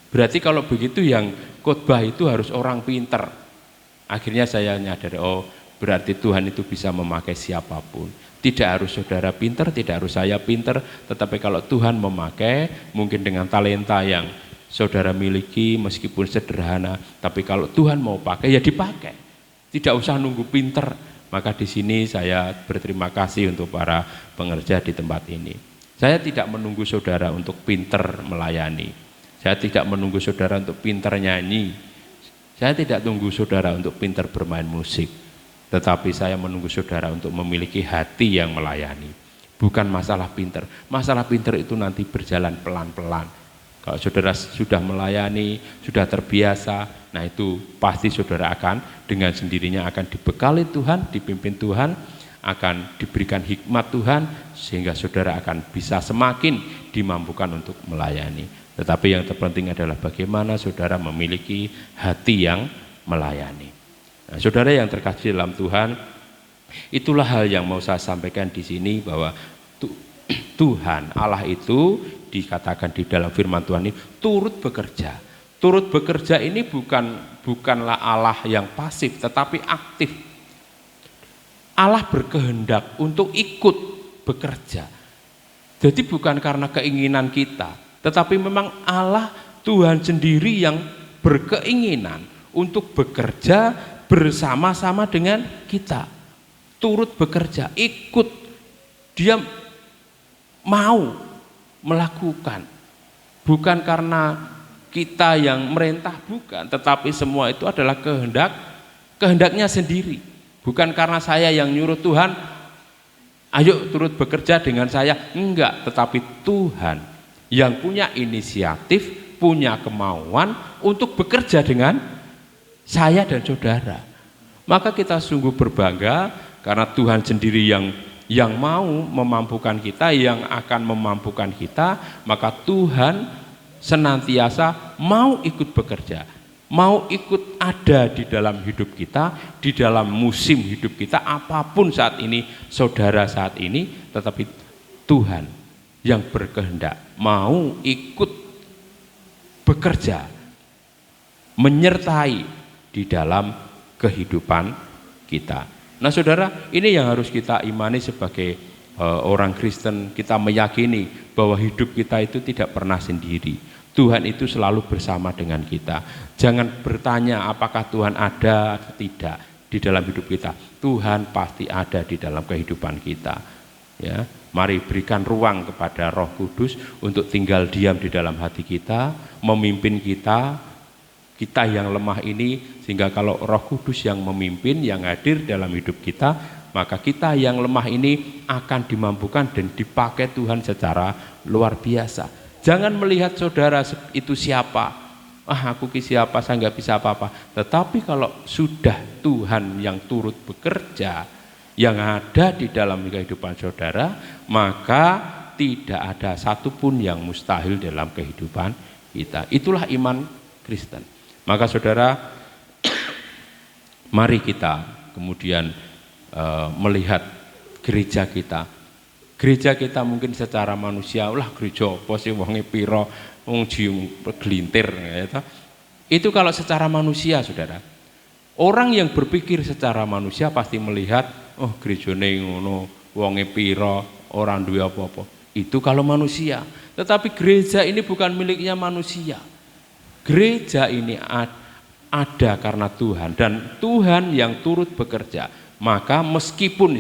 Berarti kalau begitu yang khotbah itu harus orang pinter. Akhirnya saya nyadar, oh berarti Tuhan itu bisa memakai siapapun. Tidak harus saudara pinter, tidak harus saya pinter, tetapi kalau Tuhan memakai, mungkin dengan talenta yang saudara miliki meskipun sederhana, tapi kalau Tuhan mau pakai ya dipakai. Tidak usah nunggu pinter. Maka di sini saya berterima kasih untuk para pengerja di tempat ini. Saya tidak menunggu saudara untuk pinter melayani. Saya tidak menunggu saudara untuk pinter nyanyi. Saya tidak tunggu saudara untuk pinter bermain musik. Tetapi saya menunggu saudara untuk memiliki hati yang melayani. Bukan masalah pinter. Masalah pinter itu nanti berjalan pelan-pelan. Kalau saudara sudah melayani, sudah terbiasa, nah itu pasti saudara akan dengan sendirinya akan dibekali Tuhan, dipimpin Tuhan, akan diberikan hikmat Tuhan, sehingga saudara akan bisa semakin dimampukan untuk melayani. Tetapi yang terpenting adalah bagaimana saudara memiliki hati yang melayani. Nah, saudara yang terkasih dalam Tuhan, itulah hal yang mau saya sampaikan di sini, bahwa Tuhan Allah itu dikatakan di dalam firman Tuhan ini turut bekerja. Turut bekerja ini bukanlah Allah yang pasif tetapi aktif. Allah berkehendak untuk ikut bekerja. Jadi bukan karena keinginan kita, tetapi memang Allah Tuhan sendiri yang berkeinginan untuk bekerja bersama-sama dengan kita. Turut bekerja, ikut, dia mau melakukan. Bukan karena kita yang merintah, bukan, tetapi semua itu adalah kehendaknya sendiri. Bukan karena saya yang nyuruh Tuhan, ayo turut bekerja dengan saya, enggak, tetapi Tuhan yang punya inisiatif, punya kemauan untuk bekerja dengan saya dan saudara. Maka kita sungguh berbangga karena Tuhan sendiri yang mau memampukan kita, yang akan memampukan kita. Maka Tuhan senantiasa mau ikut bekerja, mau ikut ada di dalam hidup kita, di dalam musim hidup kita, apapun saat ini, saudara saat ini, tetapi Tuhan yang berkehendak mau ikut bekerja, menyertai di dalam kehidupan kita. Nah saudara, ini yang harus kita imani sebagai orang Kristen. Kita meyakini bahwa hidup kita itu tidak pernah sendiri. Tuhan itu selalu bersama dengan kita. Jangan bertanya apakah Tuhan ada atau tidak di dalam hidup kita. Tuhan pasti ada di dalam kehidupan kita. Ya, mari berikan ruang kepada Roh Kudus untuk tinggal diam di dalam hati kita, memimpin kita yang lemah ini, sehingga kalau Roh Kudus yang memimpin, yang hadir dalam hidup kita, maka kita yang lemah ini akan dimampukan dan dipakai Tuhan secara luar biasa. Jangan melihat saudara itu siapa, aku siapa, saya nggak bisa apa-apa. Tetapi kalau sudah Tuhan yang turut bekerja, yang ada di dalam kehidupan saudara, maka tidak ada satupun yang mustahil dalam kehidupan kita. Itulah iman Kristen. Maka saudara, mari kita kemudian melihat gereja kita. Gereja kita mungkin secara manusia, gereja apa sih wonge pira, wong jiung gelintir gitu. Itu kalau secara manusia, saudara. Orang yang berpikir secara manusia pasti melihat, oh gerejane ngono, wonge pira, ora duwe apa-apa. Itu kalau manusia. Tetapi gereja ini bukan miliknya manusia. Gereja ini ada karena Tuhan, dan Tuhan yang turut bekerja. Maka meskipun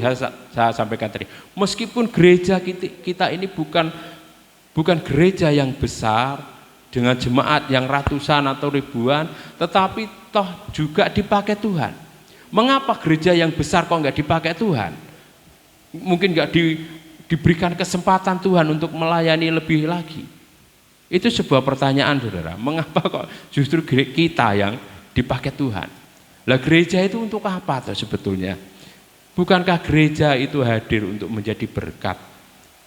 saya sampaikan tadi, meskipun gereja kita ini bukan gereja yang besar dengan jemaat yang ratusan atau ribuan, tetapi toh juga dipakai Tuhan. Mengapa gereja yang besar kok nggak dipakai Tuhan? Mungkin nggak diberikan kesempatan Tuhan untuk melayani lebih lagi. Itu sebuah pertanyaan, saudara. Mengapa kok justru kita yang dipakai Tuhan? Lah gereja itu untuk apa tuh sebetulnya? Bukankah gereja itu hadir untuk menjadi berkat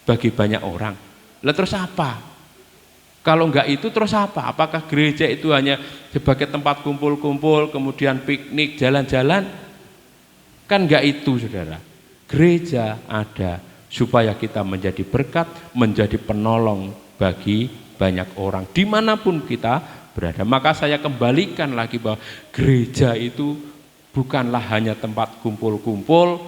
bagi banyak orang? Lah terus apa? Kalau enggak itu terus apa? Apakah gereja itu hanya sebagai tempat kumpul-kumpul, kemudian piknik, jalan-jalan? Kan enggak itu, saudara. Gereja ada supaya kita menjadi berkat, menjadi penolong bagi banyak orang dimanapun kita berada. Maka saya kembalikan lagi bahwa gereja itu bukanlah hanya tempat kumpul-kumpul,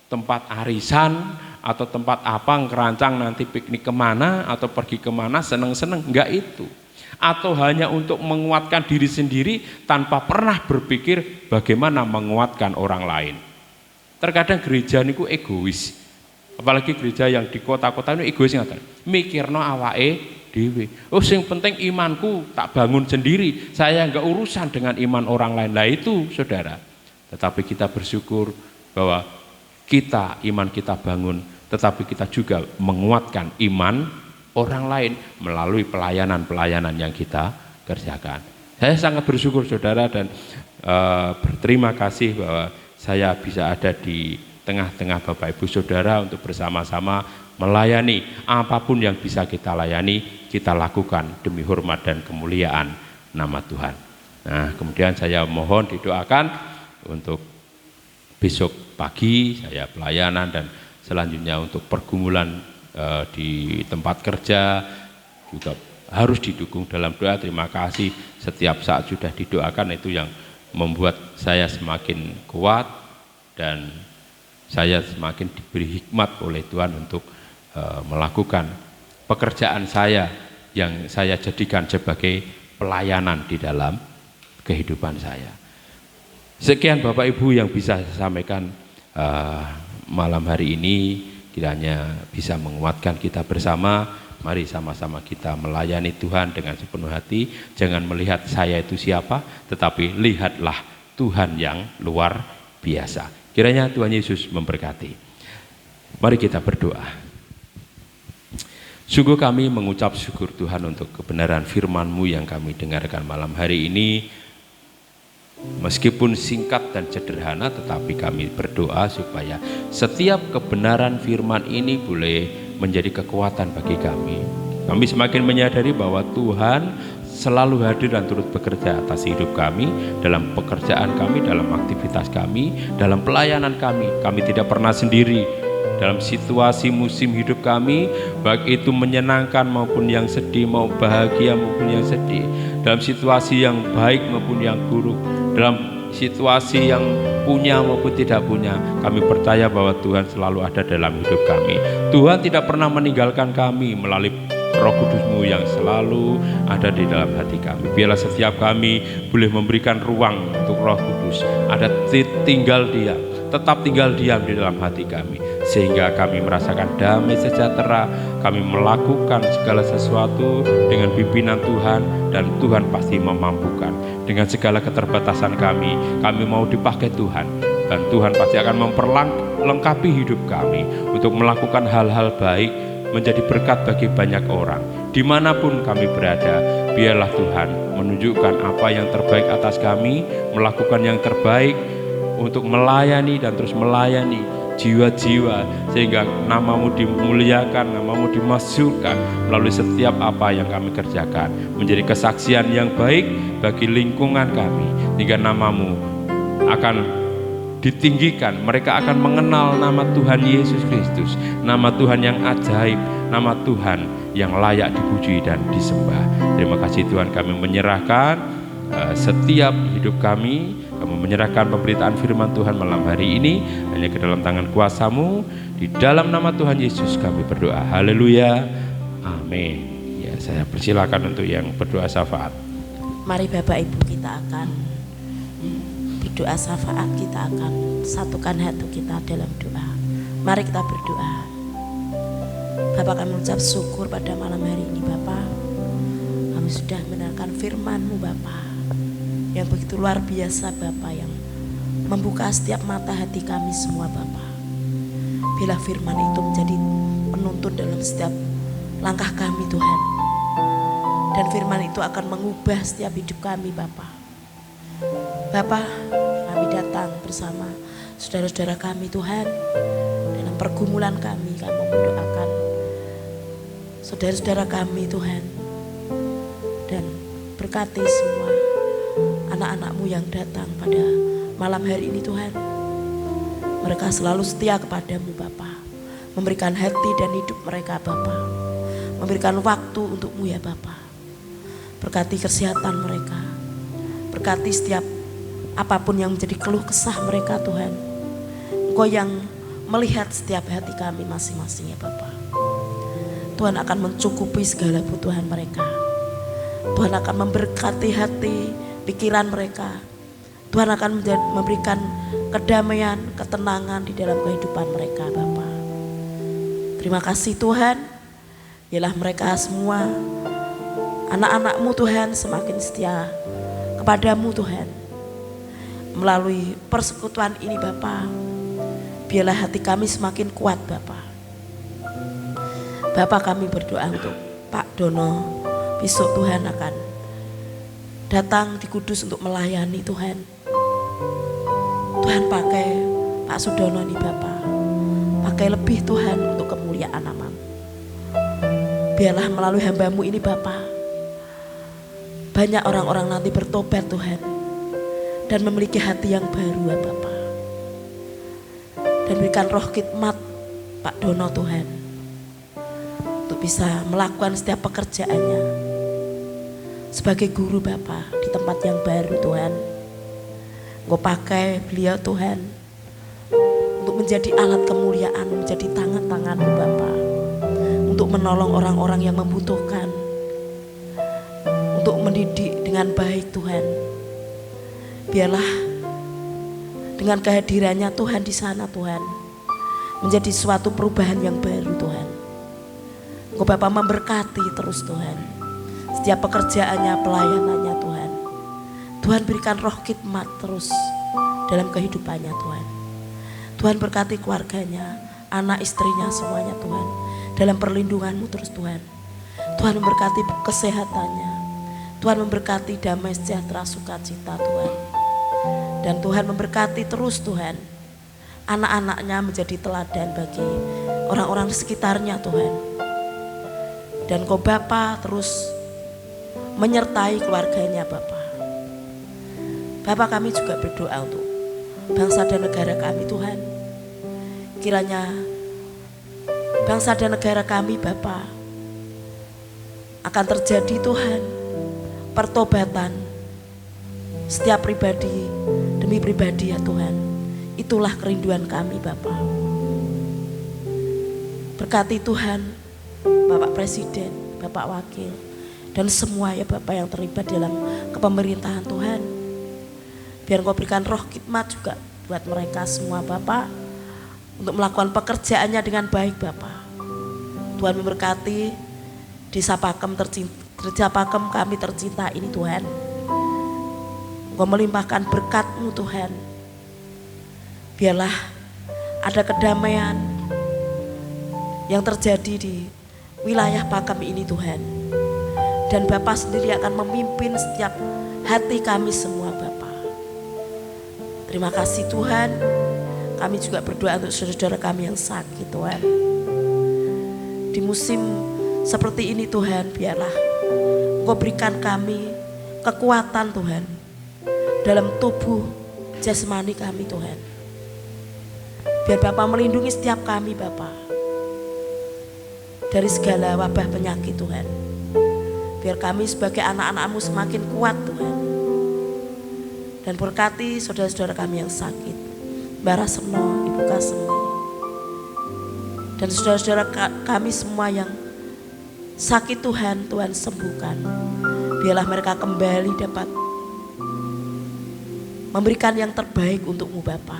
tempat arisan, atau tempat apa ngerancang nanti piknik kemana atau pergi kemana seneng-seneng, enggak itu. Atau hanya untuk menguatkan diri sendiri tanpa pernah berpikir bagaimana menguatkan orang lain. Terkadang gereja niku egois, apalagi gereja yang di kota-kota ini egois ngaten, mikirno awake dhewe. Oh sing penting imanku tak bangun sendiri, saya enggak urusan dengan iman orang lain. Lah itu saudara. Tetapi kita bersyukur bahwa iman kita bangun, tetapi kita juga menguatkan iman orang lain melalui pelayanan-pelayanan yang kita kerjakan. Saya sangat bersyukur saudara dan berterima kasih bahwa saya bisa ada di tengah-tengah Bapak Ibu Saudara untuk bersama-sama melayani apapun yang bisa kita layani, kita lakukan demi hormat dan kemuliaan nama Tuhan. Nah, kemudian saya mohon didoakan untuk besok pagi saya pelayanan dan selanjutnya untuk pergumulan di tempat kerja juga harus didukung dalam doa. Terima kasih setiap saat sudah didoakan, itu yang membuat saya semakin kuat dan saya semakin diberi hikmat oleh Tuhan untuk melakukan pekerjaan saya yang saya jadikan sebagai pelayanan di dalam kehidupan saya. Sekian Bapak Ibu yang bisa saya sampaikan malam hari ini, kiranya bisa menguatkan kita bersama. Mari sama-sama kita melayani Tuhan dengan sepenuh hati. Jangan melihat saya itu siapa, tetapi lihatlah Tuhan yang luar biasa. Kiranya Tuhan Yesus memberkati. Mari kita berdoa. Sungguh kami mengucap syukur Tuhan untuk kebenaran firman-Mu yang kami dengarkan malam hari ini. Meskipun singkat dan sederhana, tetapi kami berdoa supaya setiap kebenaran firman ini boleh menjadi kekuatan bagi kami. Kami semakin menyadari bahwa Tuhan selalu hadir dan turut bekerja atas hidup kami, dalam pekerjaan kami, dalam aktivitas kami, dalam pelayanan kami. Kami tidak pernah sendiri dalam situasi musim hidup kami, baik itu menyenangkan maupun yang sedih, mau bahagia maupun yang sedih, dalam situasi yang baik maupun yang buruk, dalam situasi yang punya maupun tidak punya. Kami percaya bahwa Tuhan selalu ada dalam hidup kami. Tuhan tidak pernah meninggalkan kami melalui Roh Kudus-Mu yang selalu ada di dalam hati kami. Biarlah setiap kami boleh memberikan ruang untuk Roh Kudus ada tinggal diam, tetap tinggal diam di dalam hati kami, sehingga kami merasakan damai sejahtera. Kami melakukan segala sesuatu dengan pimpinan Tuhan, dan Tuhan pasti memampukan. Dengan segala keterbatasan kami mau dipakai Tuhan, dan Tuhan pasti akan memperlengkapi hidup kami untuk melakukan hal-hal baik, menjadi berkat bagi banyak orang. Dimanapun kami berada, biarlah Tuhan menunjukkan apa yang terbaik atas kami, melakukan yang terbaik untuk melayani dan terus melayani jiwa-jiwa, sehingga nama-Mu dimuliakan, nama-Mu dimasyhurkan melalui setiap apa yang kami kerjakan, menjadi kesaksian yang baik bagi lingkungan kami, hingga nama-Mu akan ditinggikan. Mereka akan mengenal nama Tuhan Yesus Kristus, nama Tuhan yang ajaib, nama Tuhan yang layak dipuji dan disembah. Terima kasih Tuhan, kami menyerahkan setiap hidup kami menyerahkan pemberitaan firman Tuhan malam hari ini hanya ke dalam tangan kuasa-Mu. Di dalam nama Tuhan Yesus kami berdoa. Haleluya. Amin. Ya, saya persilakan untuk yang berdoa syafaat. Mari Bapak Ibu, kita akan berdoa syafaat, kita akan satukan hati kita dalam doa. Mari kita berdoa. Bapak, kami mengucap syukur pada malam hari ini Bapak. Kami sudah mendengarkan firman-Mu Bapak, yang begitu luar biasa Bapak, yang membuka setiap mata hati kami semua Bapak. Bila firman itu menjadi penuntun dalam setiap langkah kami Tuhan, dan firman itu akan mengubah setiap hidup kami Bapak. Bapak, kami datang bersama saudara-saudara kami Tuhan, dalam pergumulan kami mendoakan saudara-saudara kami Tuhan Berkati semua anak-anak-Mu yang datang pada malam hari ini Tuhan. Mereka selalu setia kepada-Mu Bapa, memberikan hati dan hidup mereka Bapa, memberikan waktu untuk-Mu ya Bapa. Berkati kesehatan mereka, berkati setiap apapun yang menjadi keluh kesah mereka Tuhan. Engkau yang melihat setiap hati kami masing-masing ya Bapa. Tuhan akan mencukupi segala kebutuhan mereka. Tuhan akan memberkati hati, pikiran mereka. Tuhan akan memberikan kedamaian, ketenangan di dalam kehidupan mereka Bapa. Terima kasih Tuhan. Biarlah mereka semua anak-anak-Mu Tuhan semakin setia kepada-Mu Tuhan. Melalui persekutuan ini Bapa, biarlah hati kami semakin kuat Bapa. Bapa, kami berdoa untuk Pak Dono. Besok Tuhan akan datang di Kudus untuk melayani Tuhan. Tuhan pakai Pak Sudono nih Bapa, pakai lebih Tuhan untuk kemuliaan nama-Mu. Biarlah melalui hamba-Mu ini Bapa, banyak orang-orang nanti bertobat Tuhan, dan memiliki hati yang baru ya Bapa. Dan berikan roh khidmat Pak Dono Tuhan, untuk bisa melakukan setiap pekerjaannya sebagai guru Bapa di tempat yang baru Tuhan. Engkau pakai beliau Tuhan untuk menjadi alat kemuliaan, menjadi tangan-tangan-Mu Bapa, untuk menolong orang-orang yang membutuhkan, untuk mendidik dengan baik Tuhan. Biarlah dengan kehadirannya Tuhan di sana Tuhan, menjadi suatu perubahan yang baru Tuhan. Engkau Bapa memberkati terus Tuhan setiap pekerjaannya, pelayanannya Tuhan. Tuhan berikan roh khidmat terus dalam kehidupannya Tuhan. Tuhan berkati keluarganya, anak istrinya semuanya Tuhan, dalam perlindungan-Mu terus Tuhan. Tuhan memberkati kesehatannya, Tuhan memberkati damai sejahtera sukacita Tuhan. Dan Tuhan memberkati terus Tuhan anak-anaknya menjadi teladan bagi orang-orang di sekitarnya Tuhan. Dan Kau Bapa terus menyertai keluarganya Bapa. Bapa, kami juga berdoa untuk bangsa dan negara kami Tuhan. Kiranya bangsa dan negara kami Bapa akan terjadi Tuhan pertobatan setiap pribadi demi pribadi ya Tuhan. Itulah kerinduan kami Bapa. Berkati Tuhan Bapak Presiden, Bapak Wakil, dan semua ya Bapak yang terlibat dalam kepemerintahan Tuhan. Biar Engkau berikan roh khidmat juga buat mereka semua Bapak, untuk melakukan pekerjaannya dengan baik Bapak. Tuhan memberkati Desa Pakem kami tercinta ini Tuhan. Engkau melimpahkan berkat-Mu Tuhan. Biarlah ada kedamaian yang terjadi di wilayah Pakem ini Tuhan. Dan Bapak sendiri akan memimpin setiap hati kami semua Bapak. Terima kasih Tuhan. Kami juga berdoa untuk saudara-saudara kami yang sakit Tuhan. Di musim seperti ini Tuhan, biarlah Engkau berikan kami kekuatan Tuhan dalam tubuh jasmani kami Tuhan. Biar Bapak melindungi setiap kami Bapak dari segala wabah penyakit Tuhan. Biar kami sebagai anak-anak-Mu semakin kuat Tuhan. Dan berkati saudara-saudara kami yang sakit, Mbak Raseno, Ibu Kasemi, dan saudara-saudara kami semua yang sakit Tuhan, Tuhan sembuhkan. Biarlah mereka kembali dapat memberikan yang terbaik untuk-Mu Bapa,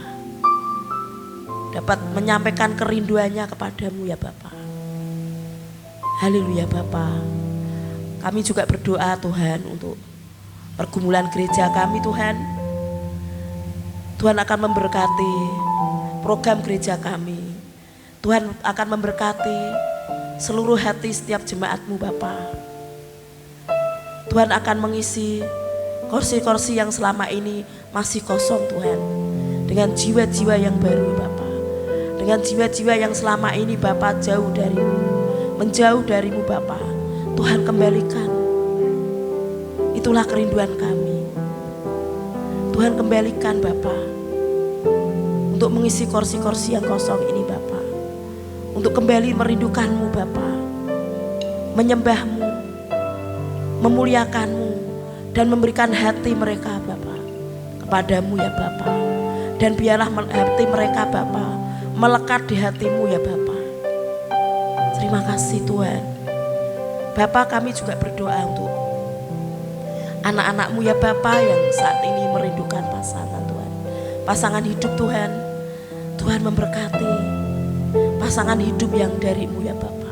dapat menyampaikan kerinduannya kepadamu ya Bapa. Haleluya Bapa. Kami juga berdoa Tuhan untuk pergumulan gereja kami Tuhan. Tuhan akan memberkati program gereja kami. Tuhan akan memberkati seluruh hati setiap jemaat-Mu Bapa. Tuhan akan mengisi kursi-kursi yang selama ini masih kosong Tuhan, dengan jiwa-jiwa yang baru Bapa, dengan jiwa-jiwa yang selama ini Bapa jauh darimu, menjauh darimu Bapa. Tuhan kembalikan itu Itulah kerinduan kami. Tuhan, kembalikan Bapa untuk mengisi kursi-kursi yang kosong ini Bapa, untuk kembali merindukan-Mu Bapa, menyembah-Mu, memuliakan-Mu, dan memberikan hati mereka Bapa kepadamu ya Bapa. Dan biarlah hati mereka Bapa melekat di hati-Mu ya Bapa. Terima kasih Tuhan. Bapa, kami juga berdoa untuk anak-anak-Mu ya Bapa yang saat ini merindukan pasangan Tuhan, pasangan hidup Tuhan. Tuhan memberkati pasangan hidup yang dari-Mu ya Bapa,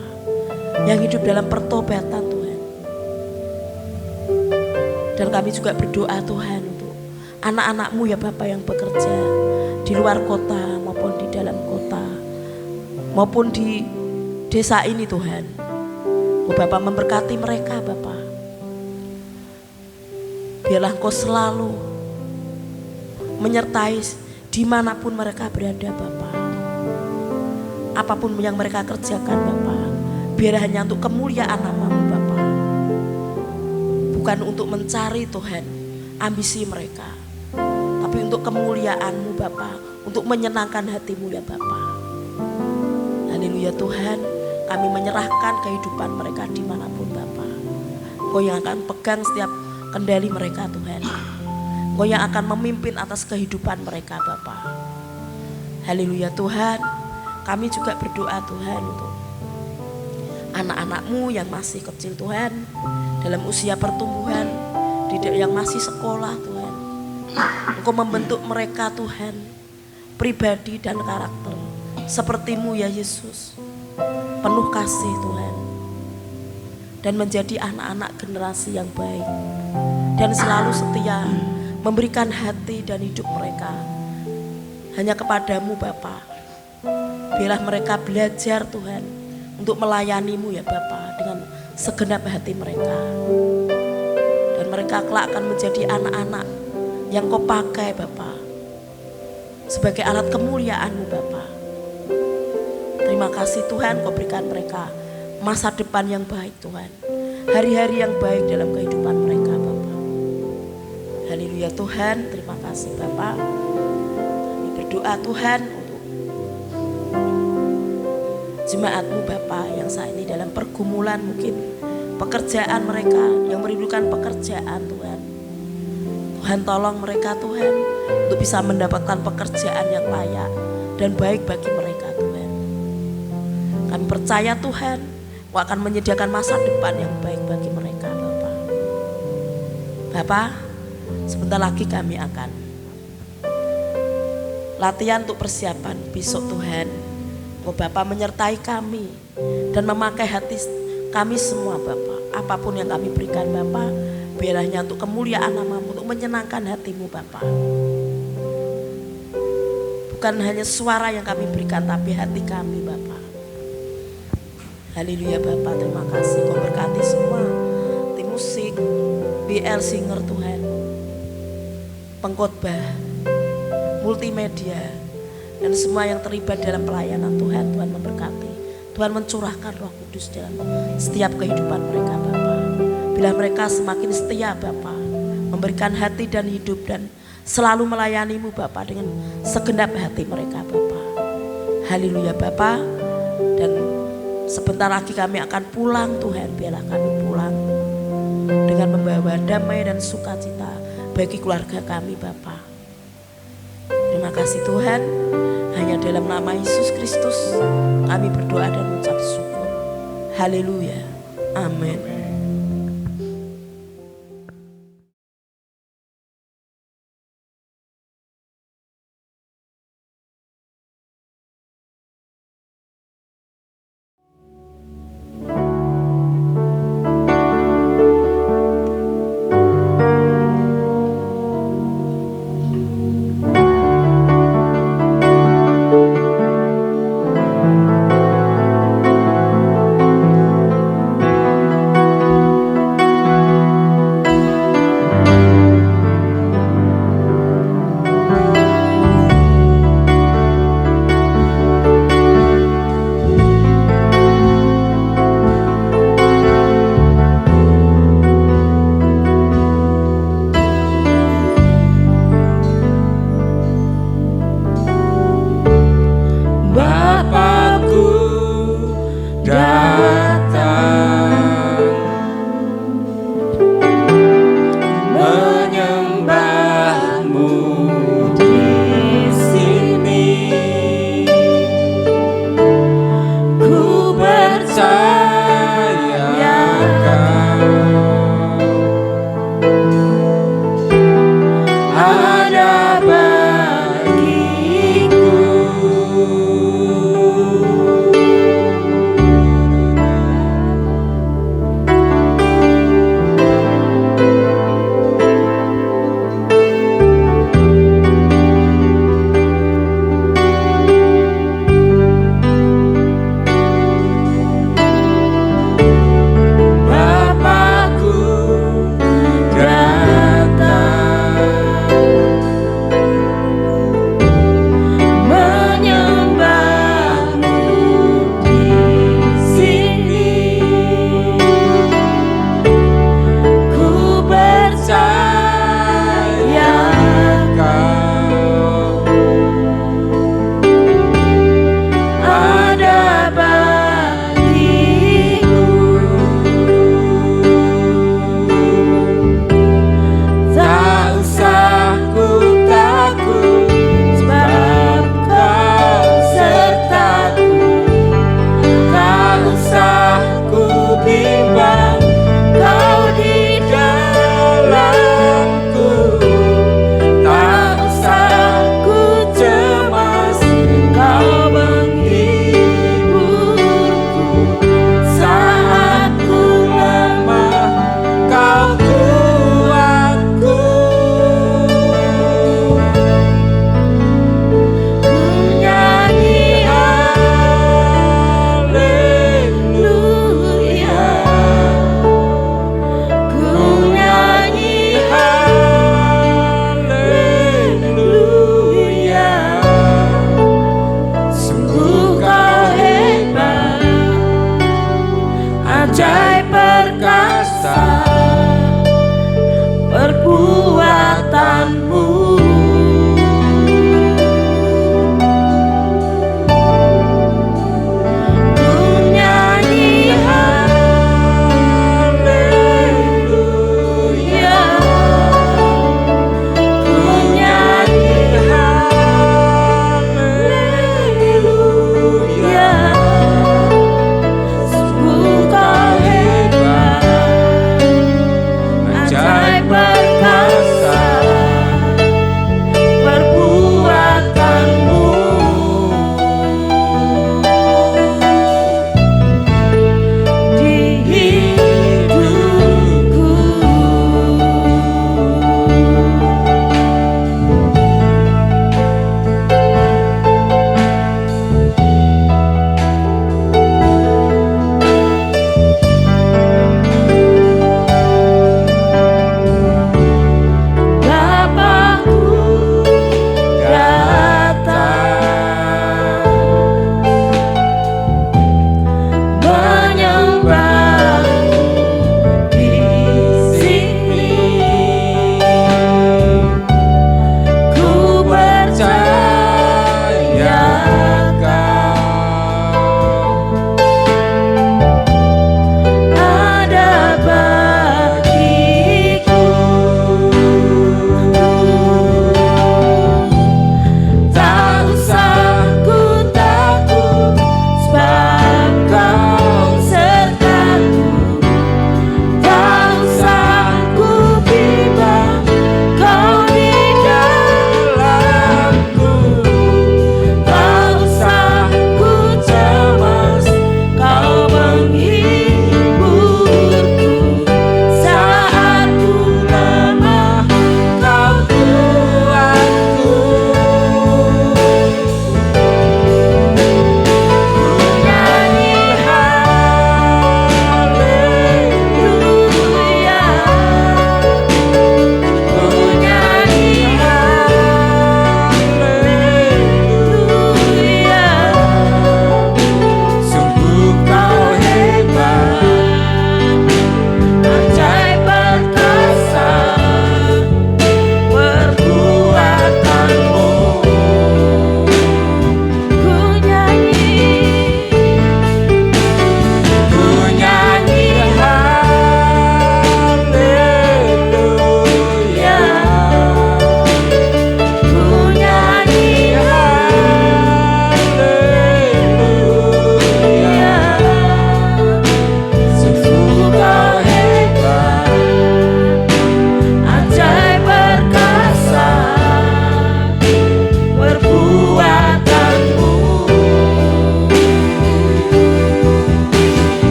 yang hidup dalam pertobatan Tuhan. Dan kami juga berdoa Tuhan untuk anak-anak-Mu ya Bapa yang bekerja di luar kota maupun di dalam kota maupun di desa ini Tuhan. Bapa, memberkati mereka Bapa. Biarlah Engkau selalu menyertai dimanapun mereka berada Bapa. Apapun yang mereka kerjakan Bapa, biar hanya untuk kemuliaan nama-Mu Bapa. Bukan untuk mencari Tuhan ambisi mereka, tapi untuk kemuliaan-Mu Bapa, untuk menyenangkan hati-Mu ya Bapa. Haleluya Tuhan, kami menyerahkan kehidupan mereka dimanapun Bapa. Engkau yang akan pegang setiap kendali mereka Tuhan. Engkau yang akan memimpin atas kehidupan mereka Bapa. Haleluya Tuhan, kami juga berdoa Tuhan untuk anak-anak-Mu yang masih kecil Tuhan, dalam usia pertumbuhan, yang masih sekolah Tuhan. Engkau membentuk mereka Tuhan, pribadi dan karakter seperti-Mu ya Yesus, penuh kasih Tuhan, dan menjadi anak-anak generasi yang baik dan selalu setia memberikan hati dan hidup mereka hanya kepadamu Bapa. Biarlah mereka belajar Tuhan untuk melayani-Mu ya Bapa dengan segenap hati mereka, dan mereka kelak akan menjadi anak-anak yang Kau pakai Bapa sebagai alat kemuliaan-Mu Bapa. Terima kasih Tuhan, Kau berikan mereka masa depan yang baik Tuhan, hari-hari yang baik dalam kehidupan mereka Bapa. Haleluya Tuhan, terima kasih Bapa. Kami berdoa Tuhan untuk jemaat-Mu Bapa yang saat ini dalam pergumulan, mungkin pekerjaan mereka, yang merindukan pekerjaan Tuhan. Tuhan tolong mereka Tuhan untuk bisa mendapatkan pekerjaan yang layak dan baik bagi mereka Tuhan. Kami percaya Tuhan, Kau akan menyediakan masa depan yang baik bagi mereka Bapa. Bapa, sebentar lagi kami akan latihan untuk persiapan besok Tuhan. Kau Bapa menyertai kami dan memakai hati kami semua Bapa. Apapun yang kami berikan Bapa, biarlah hanya untuk kemuliaan nama-Mu, untuk menyenangkan hati-Mu Bapa. Bukan hanya suara yang kami berikan, tapi hati kami Bapa. Haleluya Bapa, terima kasih. Kau berkati semua tim musik, BL Singer Tuhan, pengkhotbah, multimedia, dan semua yang terlibat dalam pelayanan Tuhan. Tuhan memberkati, Tuhan mencurahkan Roh Kudus dalam setiap kehidupan mereka Bapa. Bila mereka semakin setia Bapa, memberikan hati dan hidup dan selalu melayani-Mu Bapa dengan segenap hati mereka Bapa. Haleluya Bapa. Dan sebentar lagi kami akan pulang Tuhan. Biarlah kami pulang dengan membawa damai dan sukacita bagi keluarga kami Bapa. Terima kasih Tuhan. Hanya dalam nama Yesus Kristus kami berdoa dan mengucap syukur. Haleluya. Amin.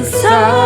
bersama